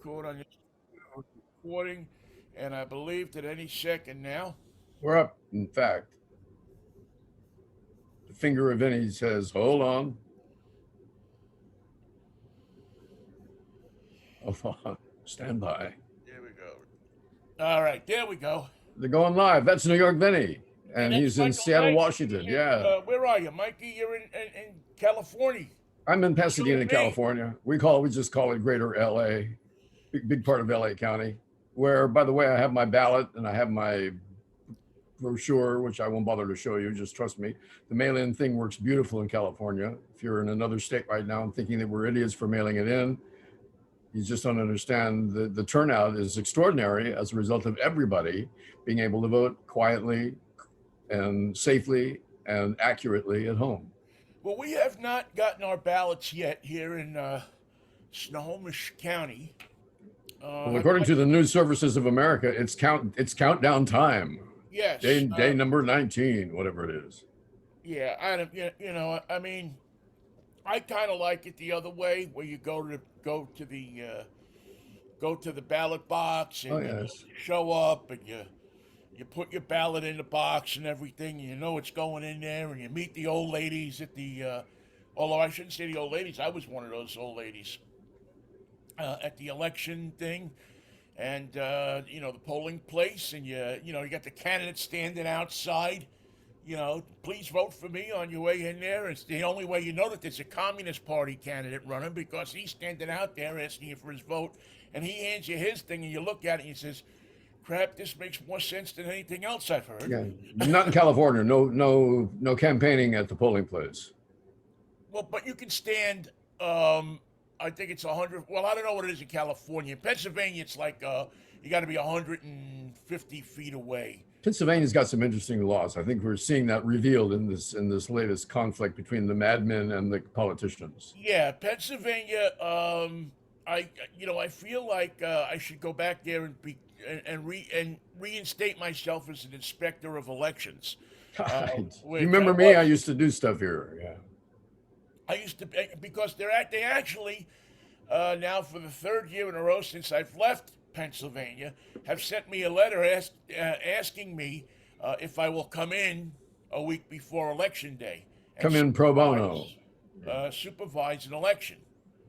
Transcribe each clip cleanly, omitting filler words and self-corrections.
record on your recording, and I believe that any second now. We're up. In fact, the finger of Vinnie says, "Hold on, hold on, stand by." There we go. All right, there we go. They're going live. That's New York Vinnie, And and that's he's in Michael Seattle, Knight. Washington. And Yeah, where are you, Mikey? You're in California. I'm in So is Pasadena, me. California. We just call it Greater LA, big part of LA County. Where, by the way, I have my ballot and I have my brochure, which I won't bother to show you. Just trust me. The mail-in thing works beautiful in California. If you're in another state right now and thinking that we're idiots for mailing it in, you just don't understand the turnout is extraordinary as a result of everybody being able to vote quietly and safely and accurately at home. Well, we have not gotten our ballots yet here in Snohomish County. Well, Have according I? to the news services of America, it's countdown time. Yes. Day number 19, whatever it is. Yeah. I don't. I mean, I kind of like it the other way, where you go to the ballot box Oh and yes. you show up and you put your ballot in the box and everything. And you know it's going in there, and you meet the old ladies at the. Although I shouldn't say the old ladies, I was one of those old ladies at the election thing, and the polling place, and you got the candidates standing outside. Please vote for me on your way in there. It's the only way you know that there's a Communist Party candidate running, because he's standing out there asking you for his vote, and he hands you his thing, and you look at it and he says, "Crap, this makes more sense than anything else I've heard." Yeah. Not in California. No campaigning at the polling place. Well, but you can stand. I think it's 100. Well, I don't know what it is in California. In Pennsylvania, it's like you got to be 150 feet away. Pennsylvania's got some interesting laws. I think we're seeing that revealed in this latest conflict between the madmen and the politicians. Yeah, Pennsylvania. I feel like I should go back there and reinstate myself as an inspector of elections, God, you which I remember me? I was. used to do stuff here. Yeah. I used to, because they actually now for the third year in a row since I've left Pennsylvania, have sent me a letter asking me if I will come in a week before election day and Come in pro bono. supervise an election.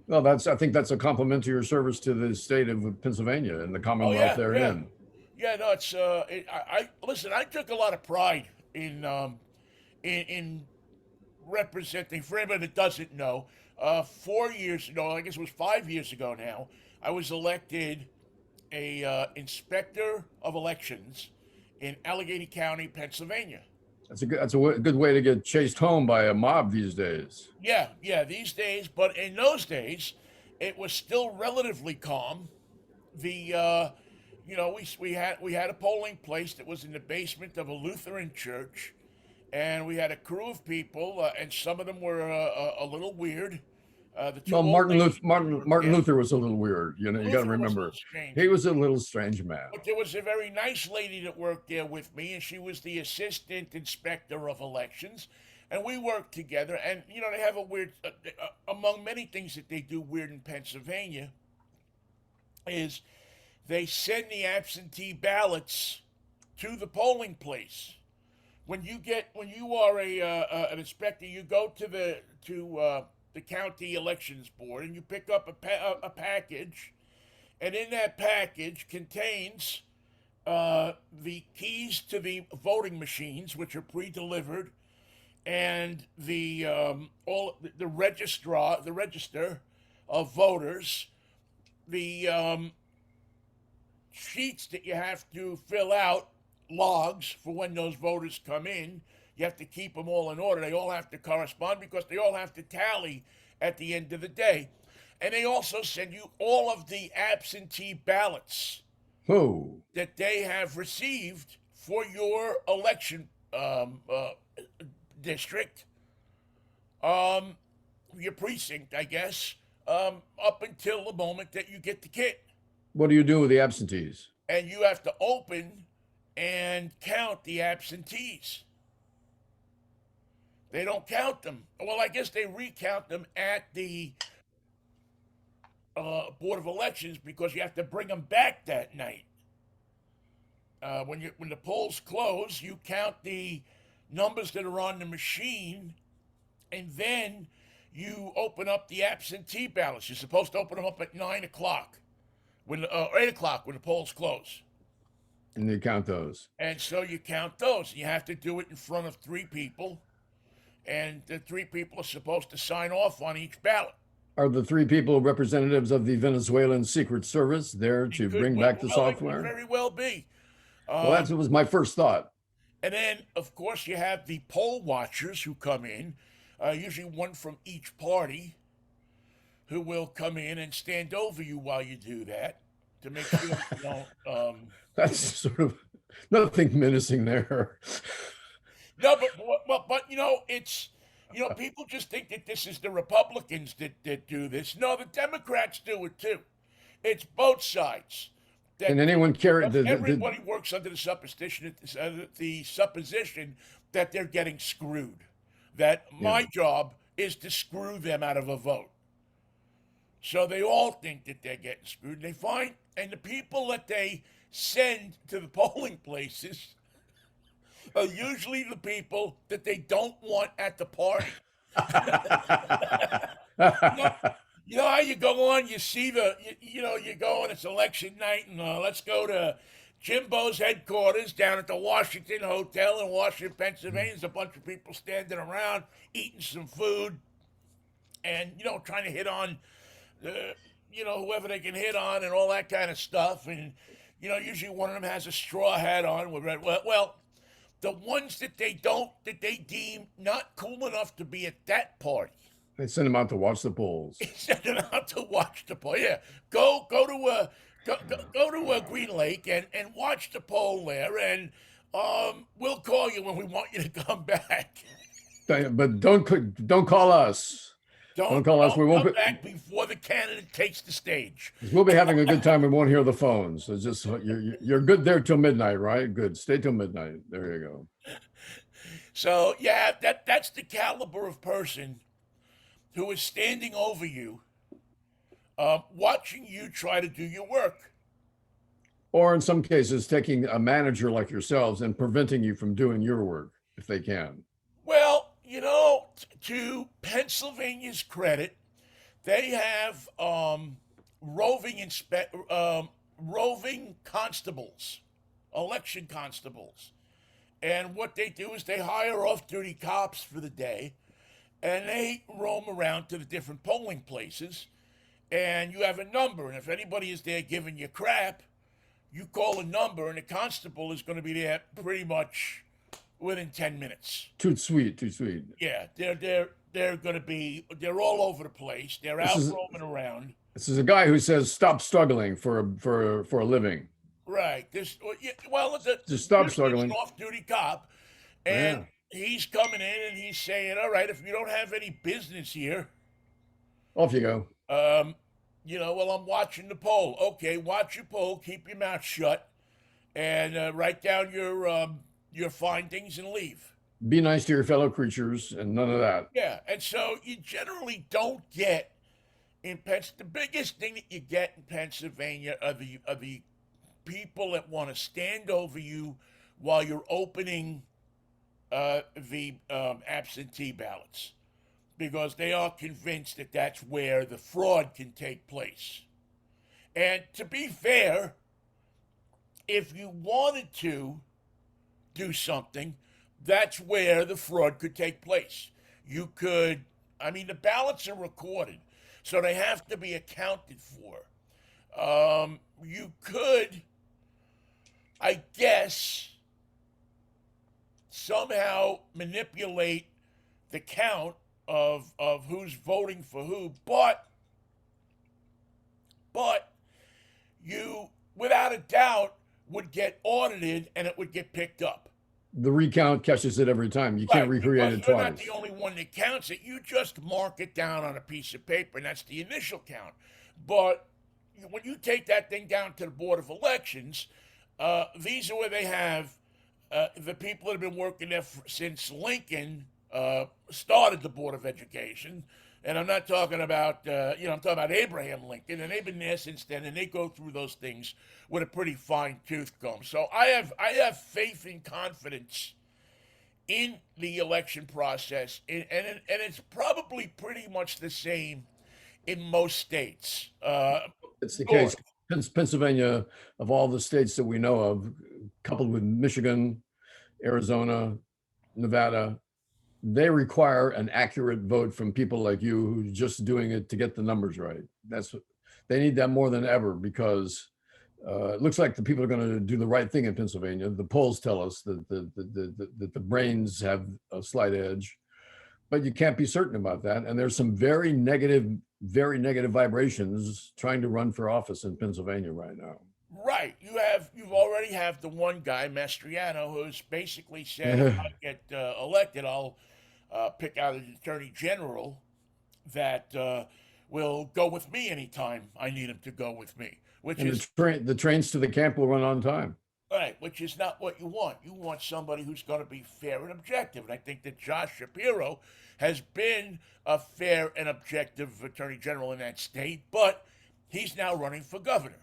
Well, I think that's a compliment to your service to the state of Pennsylvania and the Oh Commonwealth yeah, yeah, therein. yeah. No, it's I listen. I took a lot of pride in representing. For anybody that doesn't know, 4 years ago, I guess it was 5 years ago now, I was elected a inspector of elections in Allegheny County, Pennsylvania. That's a good way to get chased home by a mob these days. Yeah, yeah, these days, but in those days, it was still relatively calm. The we had a polling place that was in the basement of a Lutheran church, and we had a crew of people, and some of them were a little weird. The two Well, old Martin ladies Luther, that Martin, were Martin there, Luther was a little weird. You got to Luther was a remember, little strange. he was a little strange man. But there was a very nice lady that worked there with me, and she was the assistant inspector of elections. And we worked together. And, they have a weird, among many things that they do weird in Pennsylvania, is they send the absentee ballots to the polling place. When you are an inspector, you go to the county elections board, and you pick up a package, and in that package contains the keys to the voting machines, which are pre-delivered, and the register of voters, the sheets that you have to fill out, logs for when those voters come in. You have to keep them all in order. They all have to correspond because they all have to tally at the end of the day. And they also send you all of the absentee ballots Who? that they have received for your election district, um, your precinct, I guess, up until the moment that you get the kit. What do you do with the absentees? And you have to open and count the absentees. They don't count them. Well, I guess they recount them at the Board of Elections because you have to bring them back that night. When the polls close, you count the numbers that are on the machine, and then you open up the absentee ballots. You're supposed to open them up at 9 o'clock, or 8 o'clock when the polls close. And you count those. And so you count those. You have to do it in front of 3 people, and the 3 people are supposed to sign off on each ballot. Are the 3 people representatives of the Venezuelan Secret Service there to bring back the software? It could very well be. Well, that was my first thought. And then, of course, you have the poll watchers who come in, usually one from each party, who will come in and stand over you while you do that to make sure you don't. That's sort of nothing menacing there. No, but it's people just think that this is the Republicans that do this. No, the Democrats do it too. It's both sides. And anyone care? Everybody works under the supposition that they're getting screwed. That my job is to screw them out of a vote. So they all think that they're getting screwed. And the people that they send to the polling places are usually the people that they don't want at the party. You know how you go on, you see you go and it's election night, and let's go to Jimbo's headquarters down at the Washington Hotel in Washington, Pennsylvania. There's a bunch of people standing around eating some food and, trying to hit on, whoever they can hit on and all that kind of stuff. And, usually one of them has a straw hat on with red. Well, the ones that they deem not cool enough to be at that party, they send them out to watch the polls. Send them out to watch the poll. Yeah, go to Green Lake and watch the poll there, and we'll call you when we want you to come back. But don't call us. Don't call us. We won't come back before the candidate takes the stage. We'll be having a good time. We won't hear the phones. It's just you're good there till midnight, right? Good. Stay till midnight. There you go. So yeah, that's the caliber of person who is standing over you, watching you try to do your work. Or in some cases, taking a manager like yourselves and preventing you from doing your work if they can. Well, to Pennsylvania's credit, they have roving constables, election constables. And what they do is they hire off-duty cops for the day, and they roam around to the different polling places, and you have a number, and if anybody is there giving you crap, you call a number, and the constable is going to be there pretty much within 10 minutes. Too sweet. Yeah, they're going to be, they're all over the place. They're roaming around. This is a guy who says, stop struggling for a living. Right. Just stop struggling. An off-duty cop, and he's coming in and he's saying, all right, if you don't have any business here, off you go. Well, I'm watching the poll. Okay, watch your poll, keep your mouth shut, and write down your findings and leave. Be nice to your fellow creatures and none of that. Yeah, and so you generally don't get the biggest thing that you get in Pennsylvania are the people that want to stand over you while you're opening the absentee ballots, because they are convinced that that's where the fraud can take place. And to be fair, if you wanted to do something, that's where the fraud could take place. You could, the ballots are recorded, so they have to be accounted for. You could, I guess, somehow manipulate the count of who's voting for who, but you, without a doubt, would get audited and it would get picked up. The recount catches it every time. You can't recreate it twice. You're not the only one that counts it. You just mark it down on a piece of paper, and that's the initial count. But when you take that thing down to the Board of Elections, these are where they have the people that have been working there since Lincoln started the Board of Education. And I'm not talking about, I'm talking about Abraham Lincoln, and they've been there since then, and they go through those things with a pretty fine tooth comb. So I have faith and confidence in the election process, and it's probably pretty much the same in most states. It's the case. North, Pennsylvania, of all the states that we know of, coupled with Michigan, Arizona, Nevada, they require an accurate vote from people like you who's just doing it to get the numbers right. That's they need that more than ever because it looks like the people are going to do the right thing in Pennsylvania. The polls tell us that the brains have a slight edge, but you can't be certain about that. And there's some very negative vibrations trying to run for office in Pennsylvania right now. right? You've already have the one guy, Mastriano, who's basically said, if I get elected, I'll pick out an attorney general that will go with me anytime I need him to go with me, which And is the trains to the camp will run on time. right, which is not what you want. You want somebody who's going to be fair and objective. And I think that Josh Shapiro has been a fair and objective attorney general in that state, but he's now running for governor.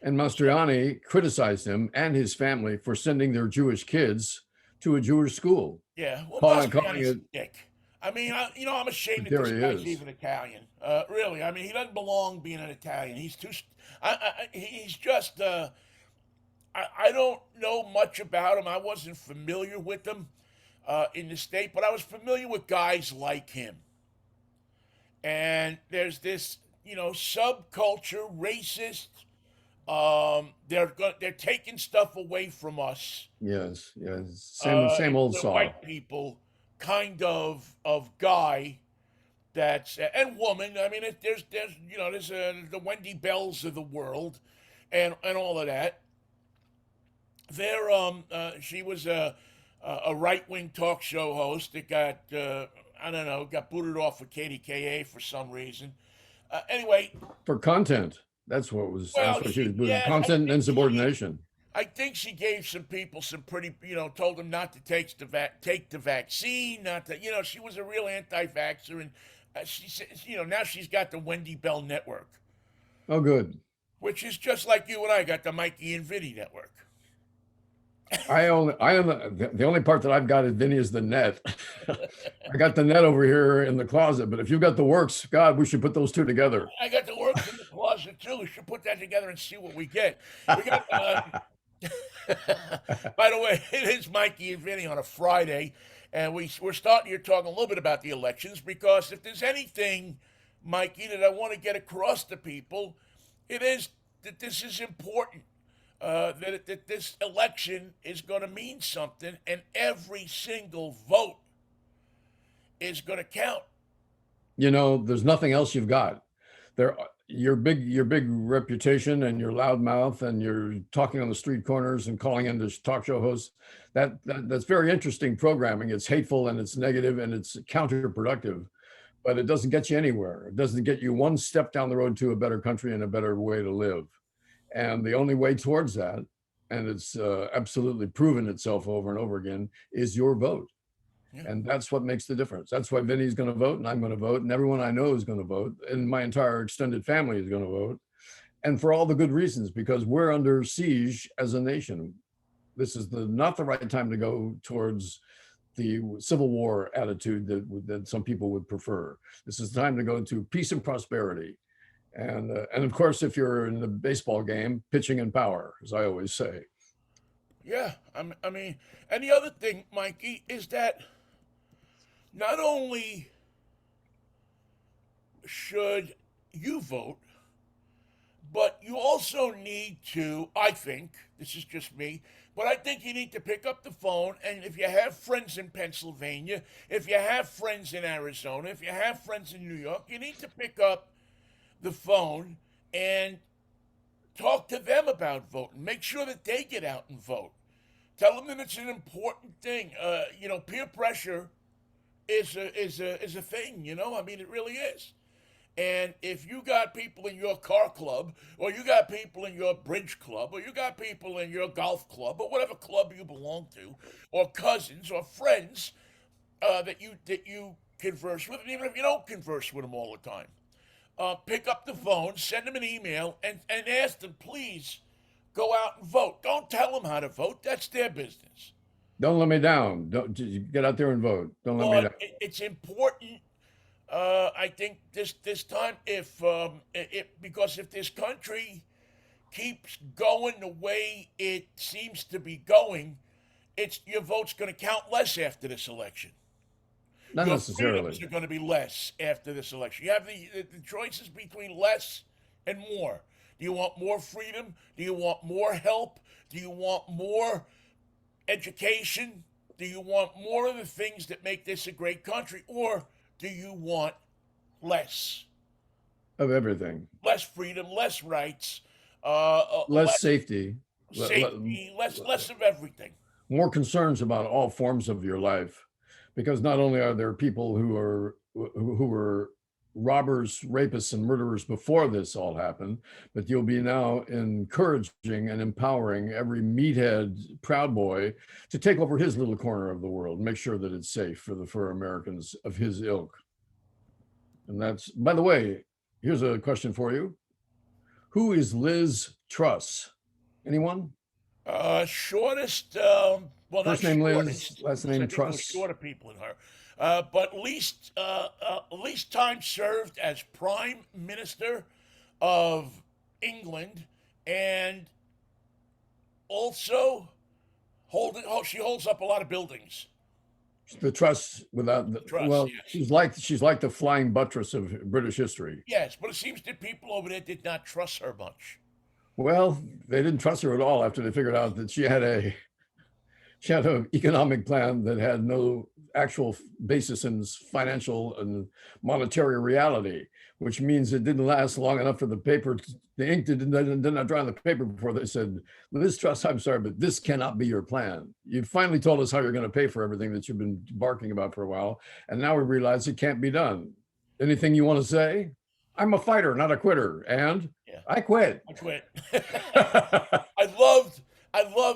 And Mastriani criticized him and his family for sending their Jewish kids to a Jewish school, Yeah, well, calling Mastriani's it. a dick. I mean, I'm ashamed that There this he guy's is. even Italian. Really, I mean, he doesn't belong being an Italian. He's too. He's just. I don't know much about him. I wasn't familiar with him in the state, but I was familiar with guys like him. And there's this, subculture, racist. They're taking stuff away from us. Yes, yes, same old The saw. white people kind of guy that's and woman. I mean, there's the Wendy Bells of the world, and all of that. She was a right wing talk show host that got I don't know, got booted off with KDKA for some reason. Anyway, For content. That's well, what she was doing. yeah, Content and insubordination. I think she gave some people some pretty, told them not to take the vaccine, not to, she was a real anti-vaxxer, and she said, now she's got the Wendy Bell Network, Oh, good. which is just like you and I got the Mikey and Vinnie Network. The only part that I've got at Vinny is the net. I got the net over here in the closet, but if you've got the works, God, we should put those two together. I got the works in the closet too. We should put that together and see what we get. We got. By the way, it is Mikey and Vinny on a Friday, and we're starting here talking a little bit about the elections because if there's anything, Mikey, that I want to get across to people, it is that this is important. That this election is going to mean something, and every single vote is going to count. There's nothing else you've got. There, your big reputation and your loud mouth and your talking on the street corners and calling into talk show hosts. That's very interesting programming. It's hateful and it's negative and it's counterproductive, but it doesn't get you anywhere. It doesn't get you one step down the road to a better country and a better way to live. And the only way towards that, and it's absolutely proven itself over and over again, is your vote. Yeah. And that's what makes the difference. That's why Vinny's going to vote, and I'm going to vote, and everyone I know is going to vote, and my entire extended family is going to vote. And for all the good reasons, because we're under siege as a nation. This is not the right time to go towards the Civil War attitude that some people would prefer. This is the time to go to peace and prosperity. And of course, if you're in the baseball game, pitching and power, as I always say. Yeah, I mean, and the other thing, Mikey, is that not only should you vote, but you also need to, I think, this is just me, but I think you need to pick up the phone, and if you have friends in Pennsylvania, if you have friends in Arizona, if you have friends in New York, you need to pick up the phone and talk to them about voting. Make sure that they get out and vote. Tell them that it's an important thing. Peer pressure is a thing. I mean, it really is. And if you got people in your car club, or you got people in your bridge club, or you got people in your golf club, or whatever club you belong to, or cousins or friends that you converse with them, even if you don't converse with them all the time. Pick up the phone, send them an email, and ask them, please go out and vote. Don't tell them how to vote. That's their business. Don't let me down. Don't just get out there and vote. Don't let me But down. it's important. I think this time, if because if this country keeps going the way it seems to be going, it's your vote's going to count less after this election. Not Your freedoms necessarily. are going to be less after this election. You have the choices between less and more. Do you want more freedom? Do you want more help? Do you want more education? Do you want more of the things that make this a great country? Or do you want less? Of everything. Less freedom, less rights, Less less safety. safety, less of everything. More concerns about all forms of your life, because not only are there people who were robbers, rapists, and murderers before this all happened, but you'll be now encouraging and empowering every meathead proud boy to take over his little corner of the world, make sure that it's safe for Americans of his ilk. And that's, by the way, here's a question for you. Who is Liz Truss? Anyone? Shortest, well, not First name Liz, shortest, last 'cause I name think there was Truss. shorter people in her, but least time served as Prime Minister of England, and also she holds up a lot of buildings. The Truss without the, Truss, well, yes. she's like the flying buttress of British history. Yes, but it seems that people over there did not trust her much. Well, they didn't trust her at all after they figured out that she had an economic plan that had no actual basis in financial and monetary reality, which means it didn't last long enough for the paper. The ink did not dry on the paper before they said, Liz Truss, I'm sorry, but this cannot be your plan. You finally told us how you're going to pay for everything that you've been barking about for a while. And now we realize it can't be done. Anything you want to say? I'm a fighter, not a quitter. And Yeah, I quit. I quit. I loved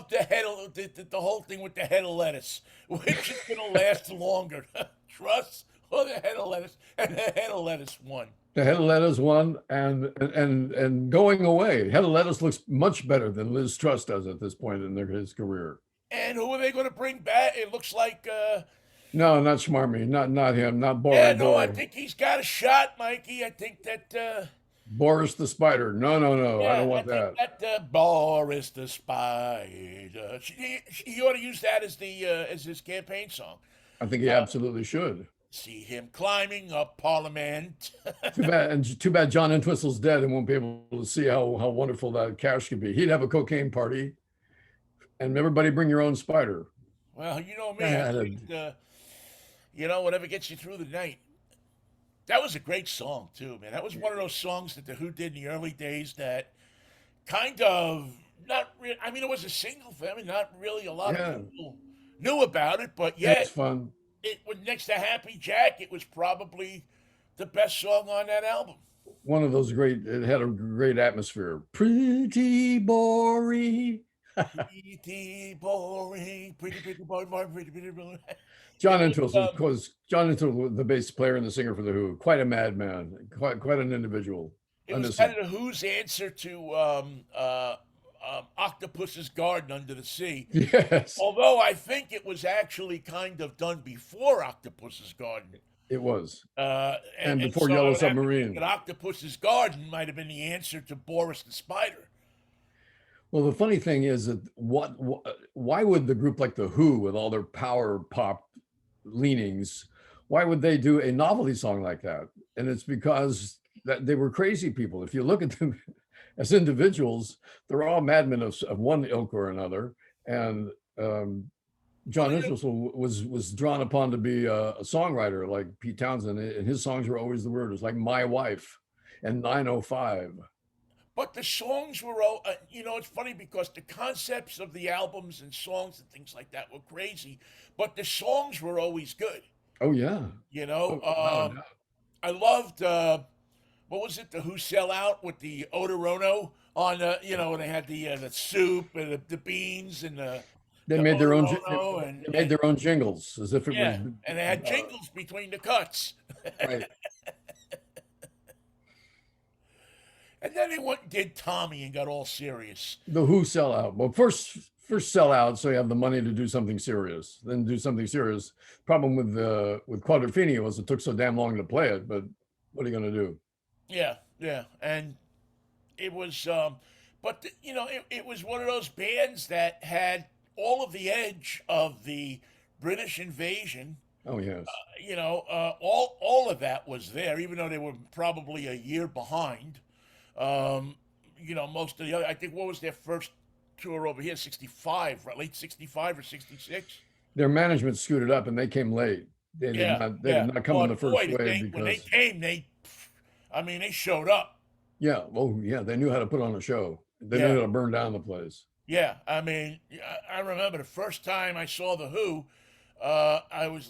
the whole thing with the head of lettuce, which is gonna last longer, Truss or the head of lettuce, and the head of lettuce won. The head of lettuce won, and going away. Head of lettuce looks much better than Liz Truss does at this point in his career. And who are they going to bring back? It looks like, No, not Schmarmy, not him, not yeah, Boy no, I Boy. think he's got a shot, Mikey. I think that, Boris the Spider. No, no, no. I yeah, don't I want think that. that Boris the Spider. He ought to use that as his campaign song. I think he Uh, absolutely should. See him climbing up Parliament. Too bad, and too bad John Entwistle's dead and won't be able to see how wonderful that cash could be. He'd have a cocaine party, and everybody bring your own spider. Well, you know me. I God, think, whatever gets you through the night. That was a great song too, man. That was one of those songs that the Who did in the early days that kind of not. I mean, it was a single for them, and not really a lot yeah, of people knew about it. But it was yet, fun. it was next to Happy Jack. It was probably the best song on that album. One of those great. It had a great atmosphere. Pretty boring. Pretty boring, pretty boring, pretty boring. John It was, Entwistle, of course, John Entwistle, was the bass player and the singer for the Who. Quite a madman, quite an individual. it was Innocent. kind of the Who's answer to Octopus's Garden Under the Sea. Yes, Although I think it was actually kind of done before Octopus's Garden. it was. And, And and before so I Yellow would have to think Submarine. that Octopus's Garden might have been the answer to Boris the Spider. Well, the funny thing is that why would the group like the Who, with all their power pop leanings, why would they do a novelty song like that? And it's because that they were crazy people. If you look at them as individuals, they're all madmen of one ilk or another. And Well, John Entwistle was drawn upon to be a songwriter like Pete Townsend, and his songs were always the word. It was like My Wife and 905. but the songs were all, it's funny because the concepts of the albums and songs and things like that were crazy, but the songs were always good. Oh yeah. You know, Oh, without a doubt. I loved, what was it, the Who Sell Out with the Odorono on, when they had the soup and the beans and the They the made their own. Microlino, They made their own jingles as if it was yeah, and they had uh, jingles between the cuts. right. And then they went and did Tommy and got all serious. The Who sellout. Well, first sell out, so you have the money to do something serious. Then do something serious. Problem with Quadrophenia was it took so damn long to play it. But what are you going to do? Yeah, yeah, and it was, but it was one of those bands that had all of the edge of the British invasion. Oh yes. All of that was there, even though they were probably a year behind. Um, most of the other, I think, what was their first tour over here? 65, right? Late 65 or 66? Their management screwed it up and they came late. They did Yeah, not. They did yeah. not come in the But boy, first wave when they because came, they showed up. yeah. Oh yeah. They knew how to put on a show. They knew Yeah, how to burn down the place. yeah. I mean, I remember the first time I saw The Who,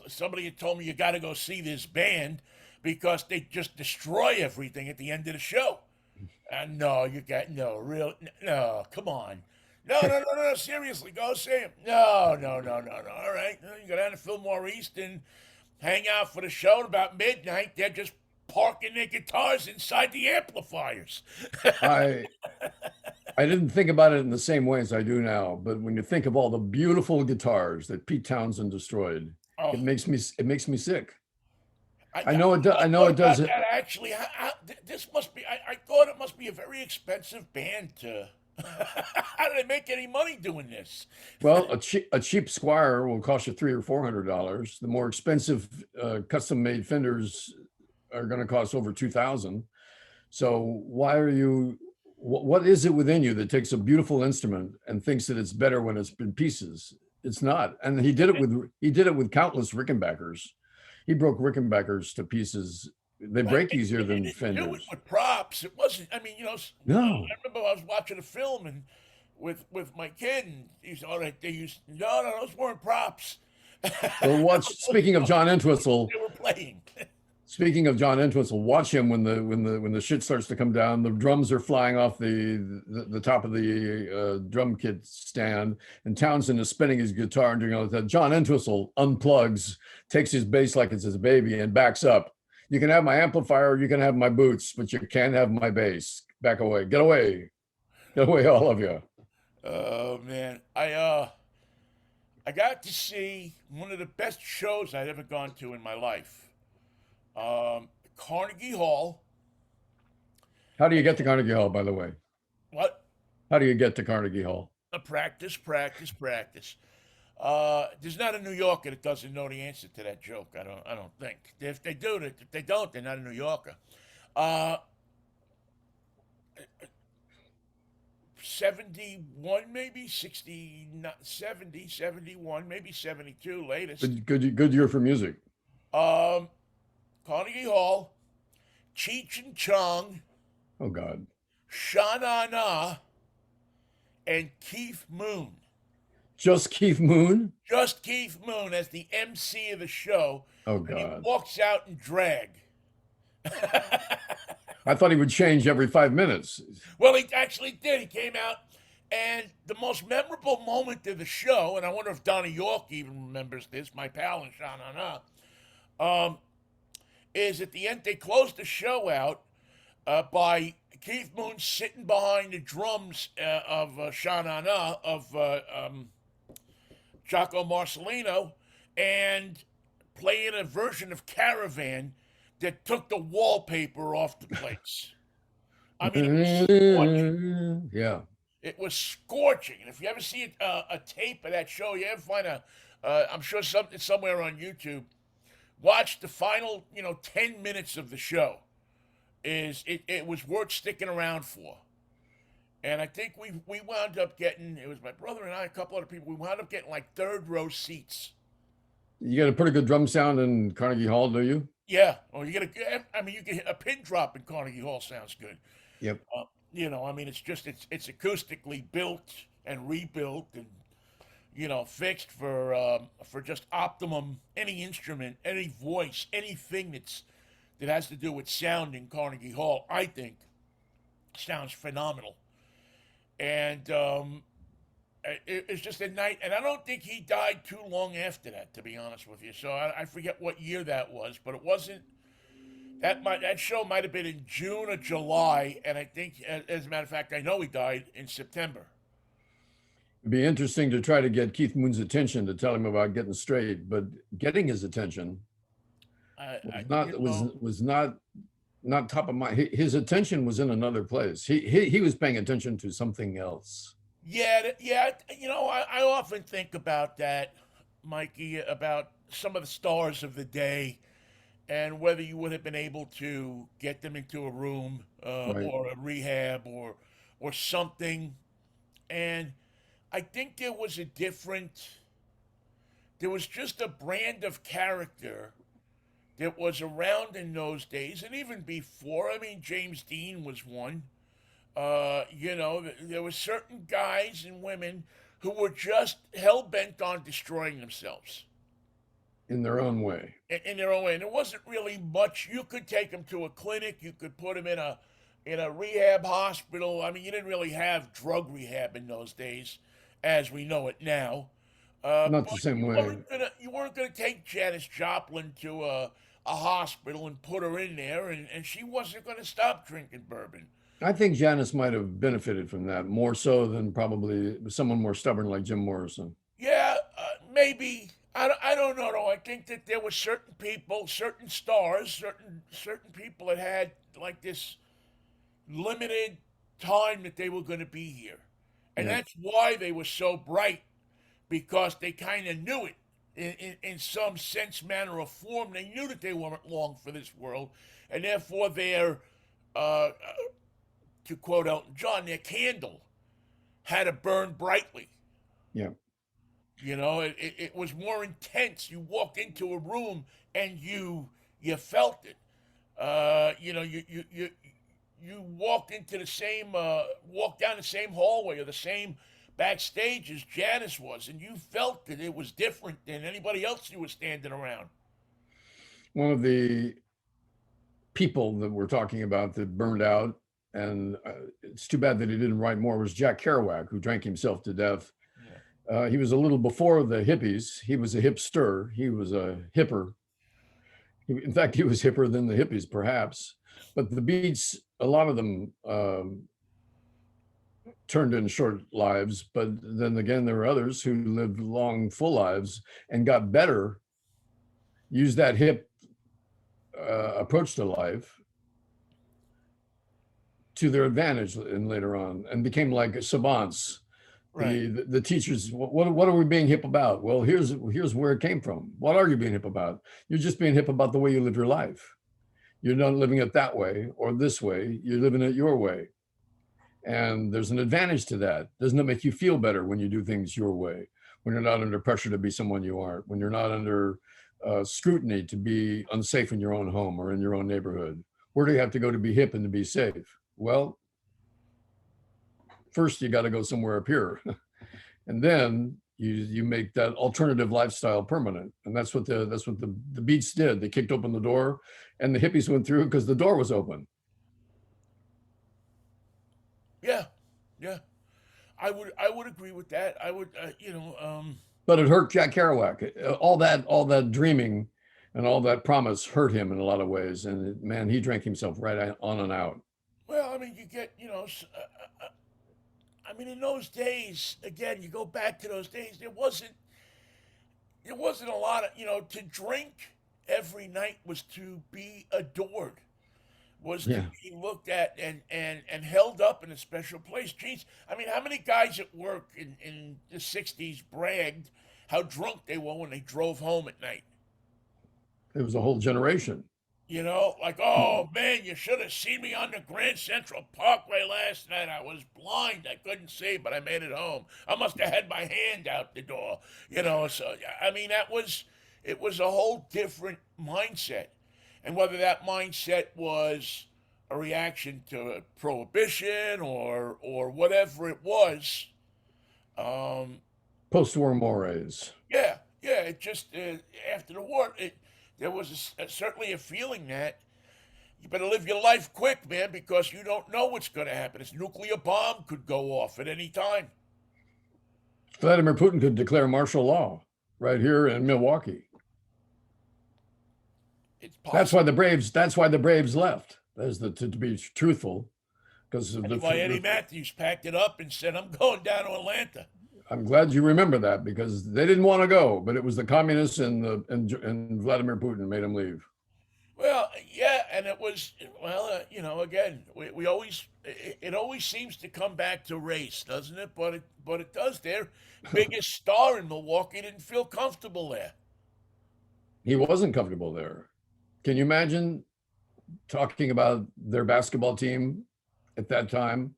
somebody had told me you got to go see this band because they just destroy everything at the end of the show. And no, you got no real no. Come on, no. Seriously, go see him. No. All right, you go down to Fillmore East and hang out for the show. At about midnight, they're just parking their guitars inside the amplifiers. I I didn't think about it in the same way as I do now, but when you think of all the beautiful guitars that Pete Townsend destroyed, Oh, it makes me sick. I, I know it. I I know thought it does about it. that actually. This must be. I thought it must be a very expensive band to. How do they make any money doing this? Well, a cheap Squire will cost you $300 or $400. The more expensive custom-made Fenders are going to cost over 2,000. So why are you? What is it within you that takes a beautiful instrument and thinks that it's better when it's in pieces? It's not. And he did it with countless Rickenbackers. He broke Rickenbackers to pieces. They But break easier they than didn't do it Fenders. with props. It wasn't. I mean, No. I remember I was watching a film and with my kid, and he's all right. They used no, those weren't props. Well, watch. Speaking of John Entwistle, They were playing. Speaking of John Entwistle, watch him when the shit starts to come down. The drums are flying off the top of the drum kit stand, and Townsend is spinning his guitar and doing all that. John Entwistle unplugs, takes his bass like it's his baby, and backs up. You can have my amplifier, you can have my boots, but you can't have my bass. Back away, get away, all of you. Oh man, I got to see one of the best shows I'd ever gone to in my life. Carnegie Hall. How do you get to Carnegie Hall, by the way? What? How do you get to Carnegie Hall? Practice. There's not a New Yorker that doesn't know the answer to that joke. I don't think. If they do, if they don't, they're not a New Yorker. Uh, 71 maybe 60 not 70 71 maybe 72 latest. Good year for music. um Carnegie Hall, Cheech and Chong, Oh God. Sha Na Na, and Keith Moon. Just Keith Moon? Just Keith Moon as the MC of the show, Oh and he God. walks out in drag. I thought he would change every 5 minutes. Well, he actually did. He came out, and the most memorable moment of the show, and I wonder if Donnie York even remembers this, my pal and Sha Na Na, is at the end, they closed the show out by Keith Moon sitting behind the drums of Sha Na Na, of Jaco Marcelino, and playing a version of Caravan that took the wallpaper off the place. I mean, it was scorching. Yeah. It was scorching. And if you ever see a tape of that show, you ever find I'm sure something somewhere on YouTube. Watch the final, 10 minutes of the show. It was worth sticking around for. And I think we wound up getting, it was my brother and I, a couple other people, we wound up getting like third row seats. You got a pretty good drum sound in Carnegie Hall, do you? Yeah. Or you can hit a pin drop in Carnegie Hall sounds good. Yep. It's acoustically built and rebuilt and, fixed for just optimum, any instrument, any voice, anything that has to do with sound in Carnegie Hall, I think sounds phenomenal. And It's just a night, and I don't think he died too long after that, to be honest with you. So I forget what year that was, but it wasn't that show might have been in June or July, and I think, as a matter of fact, I know he died in September. It'd be interesting to try to get Keith Moon's attention to tell him about getting straight, but getting his attention I was you not was know, was not not top of mind. His attention was in another place. He was paying attention to something else. yeah, yeah. I often think about that, Mikey, about some of the stars of the day and whether you would have been able to get them into a room Right. or a rehab or something. And I think there was just a brand of character that was around in those days and even before. I mean, James Dean was one. There were certain guys and women who were just hell bent on destroying themselves In their own way. in their own way. And there wasn't really much. You could take them to a clinic. You could put them in a rehab hospital. I mean, you didn't really have drug rehab in those days, as we know it now. Not But the same way. you weren't gonna take Janis Joplin to a hospital and put her in there, and she wasn't gonna stop drinking bourbon. I think Janice might have benefited from that more so than probably someone more stubborn like Jim Morrison. Yeah, maybe. I don't know though. I think that there were certain people, certain stars, certain people that had like this limited time that they were going to be here, and Yeah. that's why they were so bright because they kind of knew it in some sense, manner, or form. They knew that they weren't long for this world, and therefore uh, to quote Elton John, their candle had to burn brightly. Yeah. It was more intense. You walked into a room and you felt it. You walked into the same walked down the same hallway or the same backstage as Janice was, and you felt that it was different than anybody else you were standing around. One of the people that we're talking about that burned out, and it's too bad that he didn't write more, was Jack Kerouac, who drank himself to death. Yeah. He was a little before the hippies. He was a hipster. He was a hipper. In fact, he was hipper than the hippies, perhaps. But the Beats, a lot of them turned in short lives. But then again, there were others who lived long, full lives and got better, used that hip approach to life to their advantage and later on, and became like savants. Right. The teachers, what are we being hip about? Well, here's where it came from. What are you being hip about? You're just being hip about the way you live your life. You're not living it that way or this way. You're living it your way. And there's an advantage to that. Doesn't it make you feel better when you do things your way? When you're not under pressure to be someone you aren't, when you're not under scrutiny to be unsafe in your own home or in your own neighborhood. Where do you have to go to be hip and to be safe? Well, first you got to go somewhere up here. And then you make that alternative lifestyle permanent. And that's what the Beats did. They kicked open the door and the hippies went through because the door was open. Yeah. Yeah. I would agree with that. I would But it hurt Jack Kerouac. All that dreaming and all that promise hurt him in a lot of ways. And man, he drank himself right on and out. well, I mean, you get, I mean, in those days, again, you go back to those days, there wasn't a lot of, to drink every night was to be adored, was to Yeah. be looked at and held up in a special place. Geez, I mean, how many guys at work in the 60s bragged how drunk they were when they drove home at night? It was a whole generation. Like, oh man, you should have seen me on the Grand Central Parkway last night. I was blind. I couldn't see, but I made it home. I must have had my hand out the door. So I mean, it was a whole different mindset. And whether that mindset was a reaction to prohibition or whatever it was, um, Post-war mores. yeah, yeah, it just after the war, there was certainly a feeling that you better live your life quick, man, because you don't know what's going to happen. This nuclear bomb could go off at any time. Vladimir Putin could declare martial law right here in Milwaukee. It's possible. That's why the Braves left. To be truthful, because of That's why Eddie Matthews packed it up and said, "I'm going down to Atlanta." I'm glad you remember that because they didn't want to go, but it was the communists and Vladimir Putin made them leave. Well, yeah, and it was again, we always it always seems to come back to race, doesn't it? But it does. Their biggest star in Milwaukee didn't feel comfortable there. He wasn't comfortable there. Can you imagine talking about their basketball team at that time?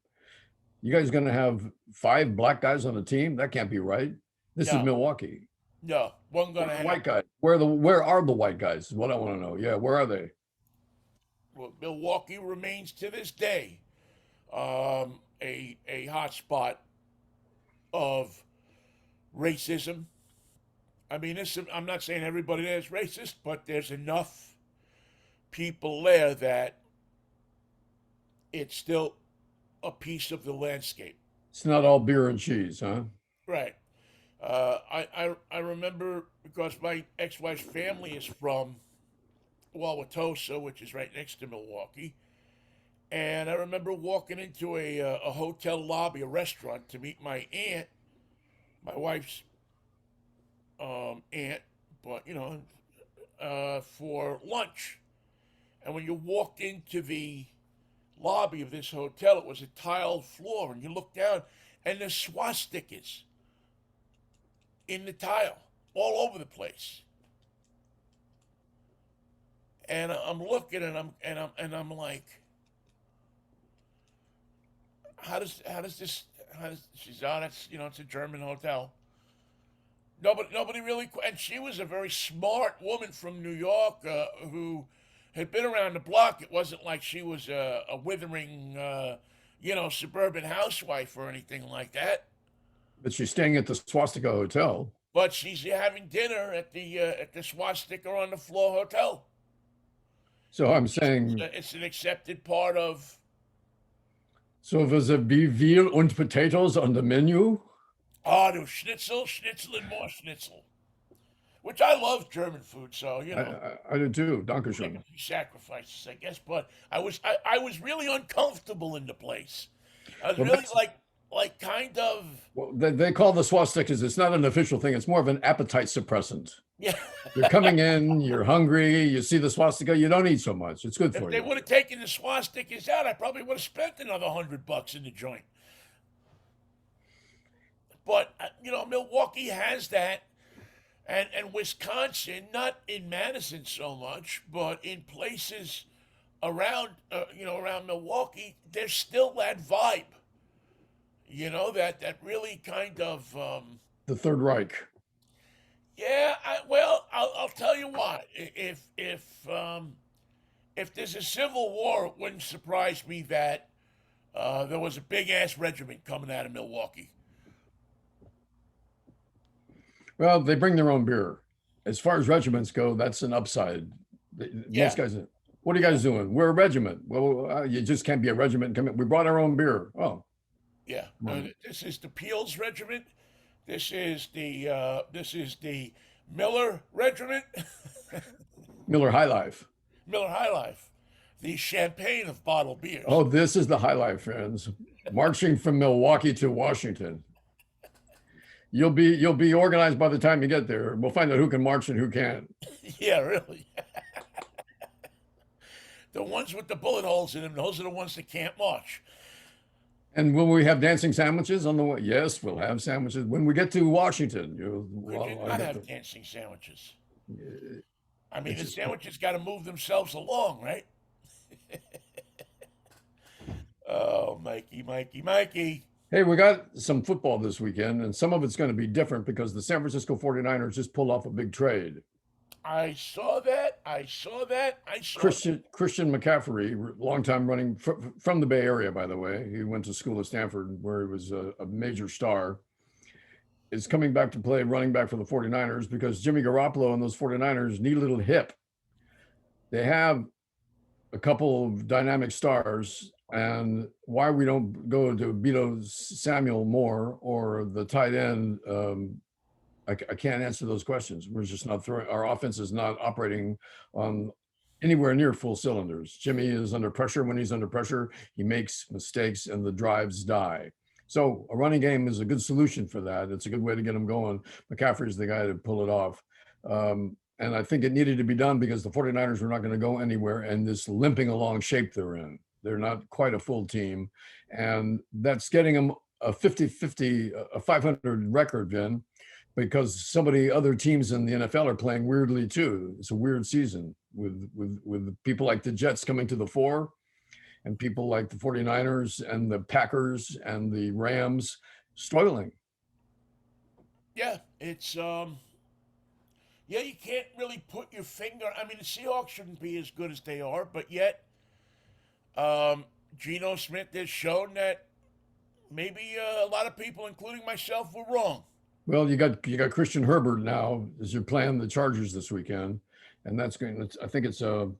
You guys going to have 5 black guys on the team? That can't be right. This is No, Milwaukee. no, wasn't Where gonna are the happen. white guys? Where are the white guys? Is what I want to know. Yeah, where are they? Well, Milwaukee remains to this day a hot spot of racism. I mean, I'm not saying everybody there is racist, but there's enough people there that it's still a piece of the landscape. It's not all beer and cheese, huh? Right. I remember because my ex-wife's family is from Wauwatosa, which is right next to Milwaukee, and I remember walking into a hotel lobby, a restaurant, to meet my aunt, my wife's aunt, but for lunch. And when you walked into the lobby of this hotel, it was a tiled floor, and you looked down, and there's swastikas in the tile all over the place. And I'm looking, and I'm like, how does she's on? It's a German hotel. Nobody really, and she was a very smart woman from New York who had been around the block. It wasn't like she was a withering, suburban housewife or anything like that. But she's staying at the Swastika Hotel. But she's having dinner at the Swastika on the Floor Hotel. So I'm saying, It's an accepted part of. so was a veal und potatoes on the menu? Oh, there was schnitzel, and more schnitzel. Which I love German food, so I do too. make Dankeschön. a few sacrifices, I guess. But I was really uncomfortable in the place. I was Well, really that's like kind of. well, they call the swastikas. It's not an official thing. It's more of an appetite suppressant. Yeah. You're coming in, you're hungry, you see the swastika, you don't eat so much. It's good If for they you. would have taken the swastikas out, I probably would have spent another $100 in the joint. But Milwaukee has that, and Wisconsin, not in Madison so much, but in places around Milwaukee, there's still that vibe. That really kind of. The Third Reich. Yeah, well, I'll tell you what. If there's a civil war, it wouldn't surprise me that there was a big ass regiment coming out of Milwaukee. Well, they bring their own beer. As far as regiments go, that's an upside. Yeah, Most guys, what are you yeah, guys doing? We're a regiment. Well, you just can't be a regiment and come in. We brought our own beer. Oh, yeah. come on. This is the Peels Regiment. This is the Miller Regiment. Miller High Life. Miller High Life, the champagne of bottled Oh, beers. this is the High Life, friends. Marching from Milwaukee to Washington. You'll be organized by the time you get there. We'll find out who can march and who can't. Yeah, really. The ones with the bullet holes in them, those are the ones that can't march. And will we have dancing sandwiches on the way? Yes, we'll have sandwiches. When we get to Washington, We well, did I not got have to. dancing sandwiches. I mean, It's the just sandwiches got to move themselves along, right? Oh, Mikey, Mikey, Mikey. hey, we got some football this weekend, and some of it's going to be different because the San Francisco 49ers just pulled off a big trade. I saw that. I saw that. I saw that. Christian McCaffrey, longtime running from the Bay Area, by the way. He went to school at Stanford where he was a major star. Is coming back to play running back for the 49ers because Jimmy Garoppolo and those 49ers need a little hip. They have a couple of dynamic stars and why we don't go to Beto Samuel more or the tight end. I can't answer those questions. We're just not throwing. Our offense is not operating on anywhere near full cylinders. Jimmy is under pressure. When he's under pressure, he makes mistakes and the drives die. So a running game is a good solution for that. It's a good way to get him going. McCaffrey's the guy to pull it off. And I think it needed to be done because the 49ers were not going to go anywhere, and this limping along shape they're in. They're not quite a full team. And that's getting them a 50-50, a 500 record, Vin, because so many other teams in the NFL are playing weirdly too. It's a weird season with people like the Jets coming to the fore and people like the 49ers and the Packers and the Rams struggling. Yeah, it's yeah, you can't really put your finger. I mean, the Seahawks shouldn't be as good as they are, but yet, Geno Smith has shown that maybe a lot of people, including myself, were wrong. Well, you got Christian Herbert now as you're playing the Chargers this weekend, and that's going. I think it's a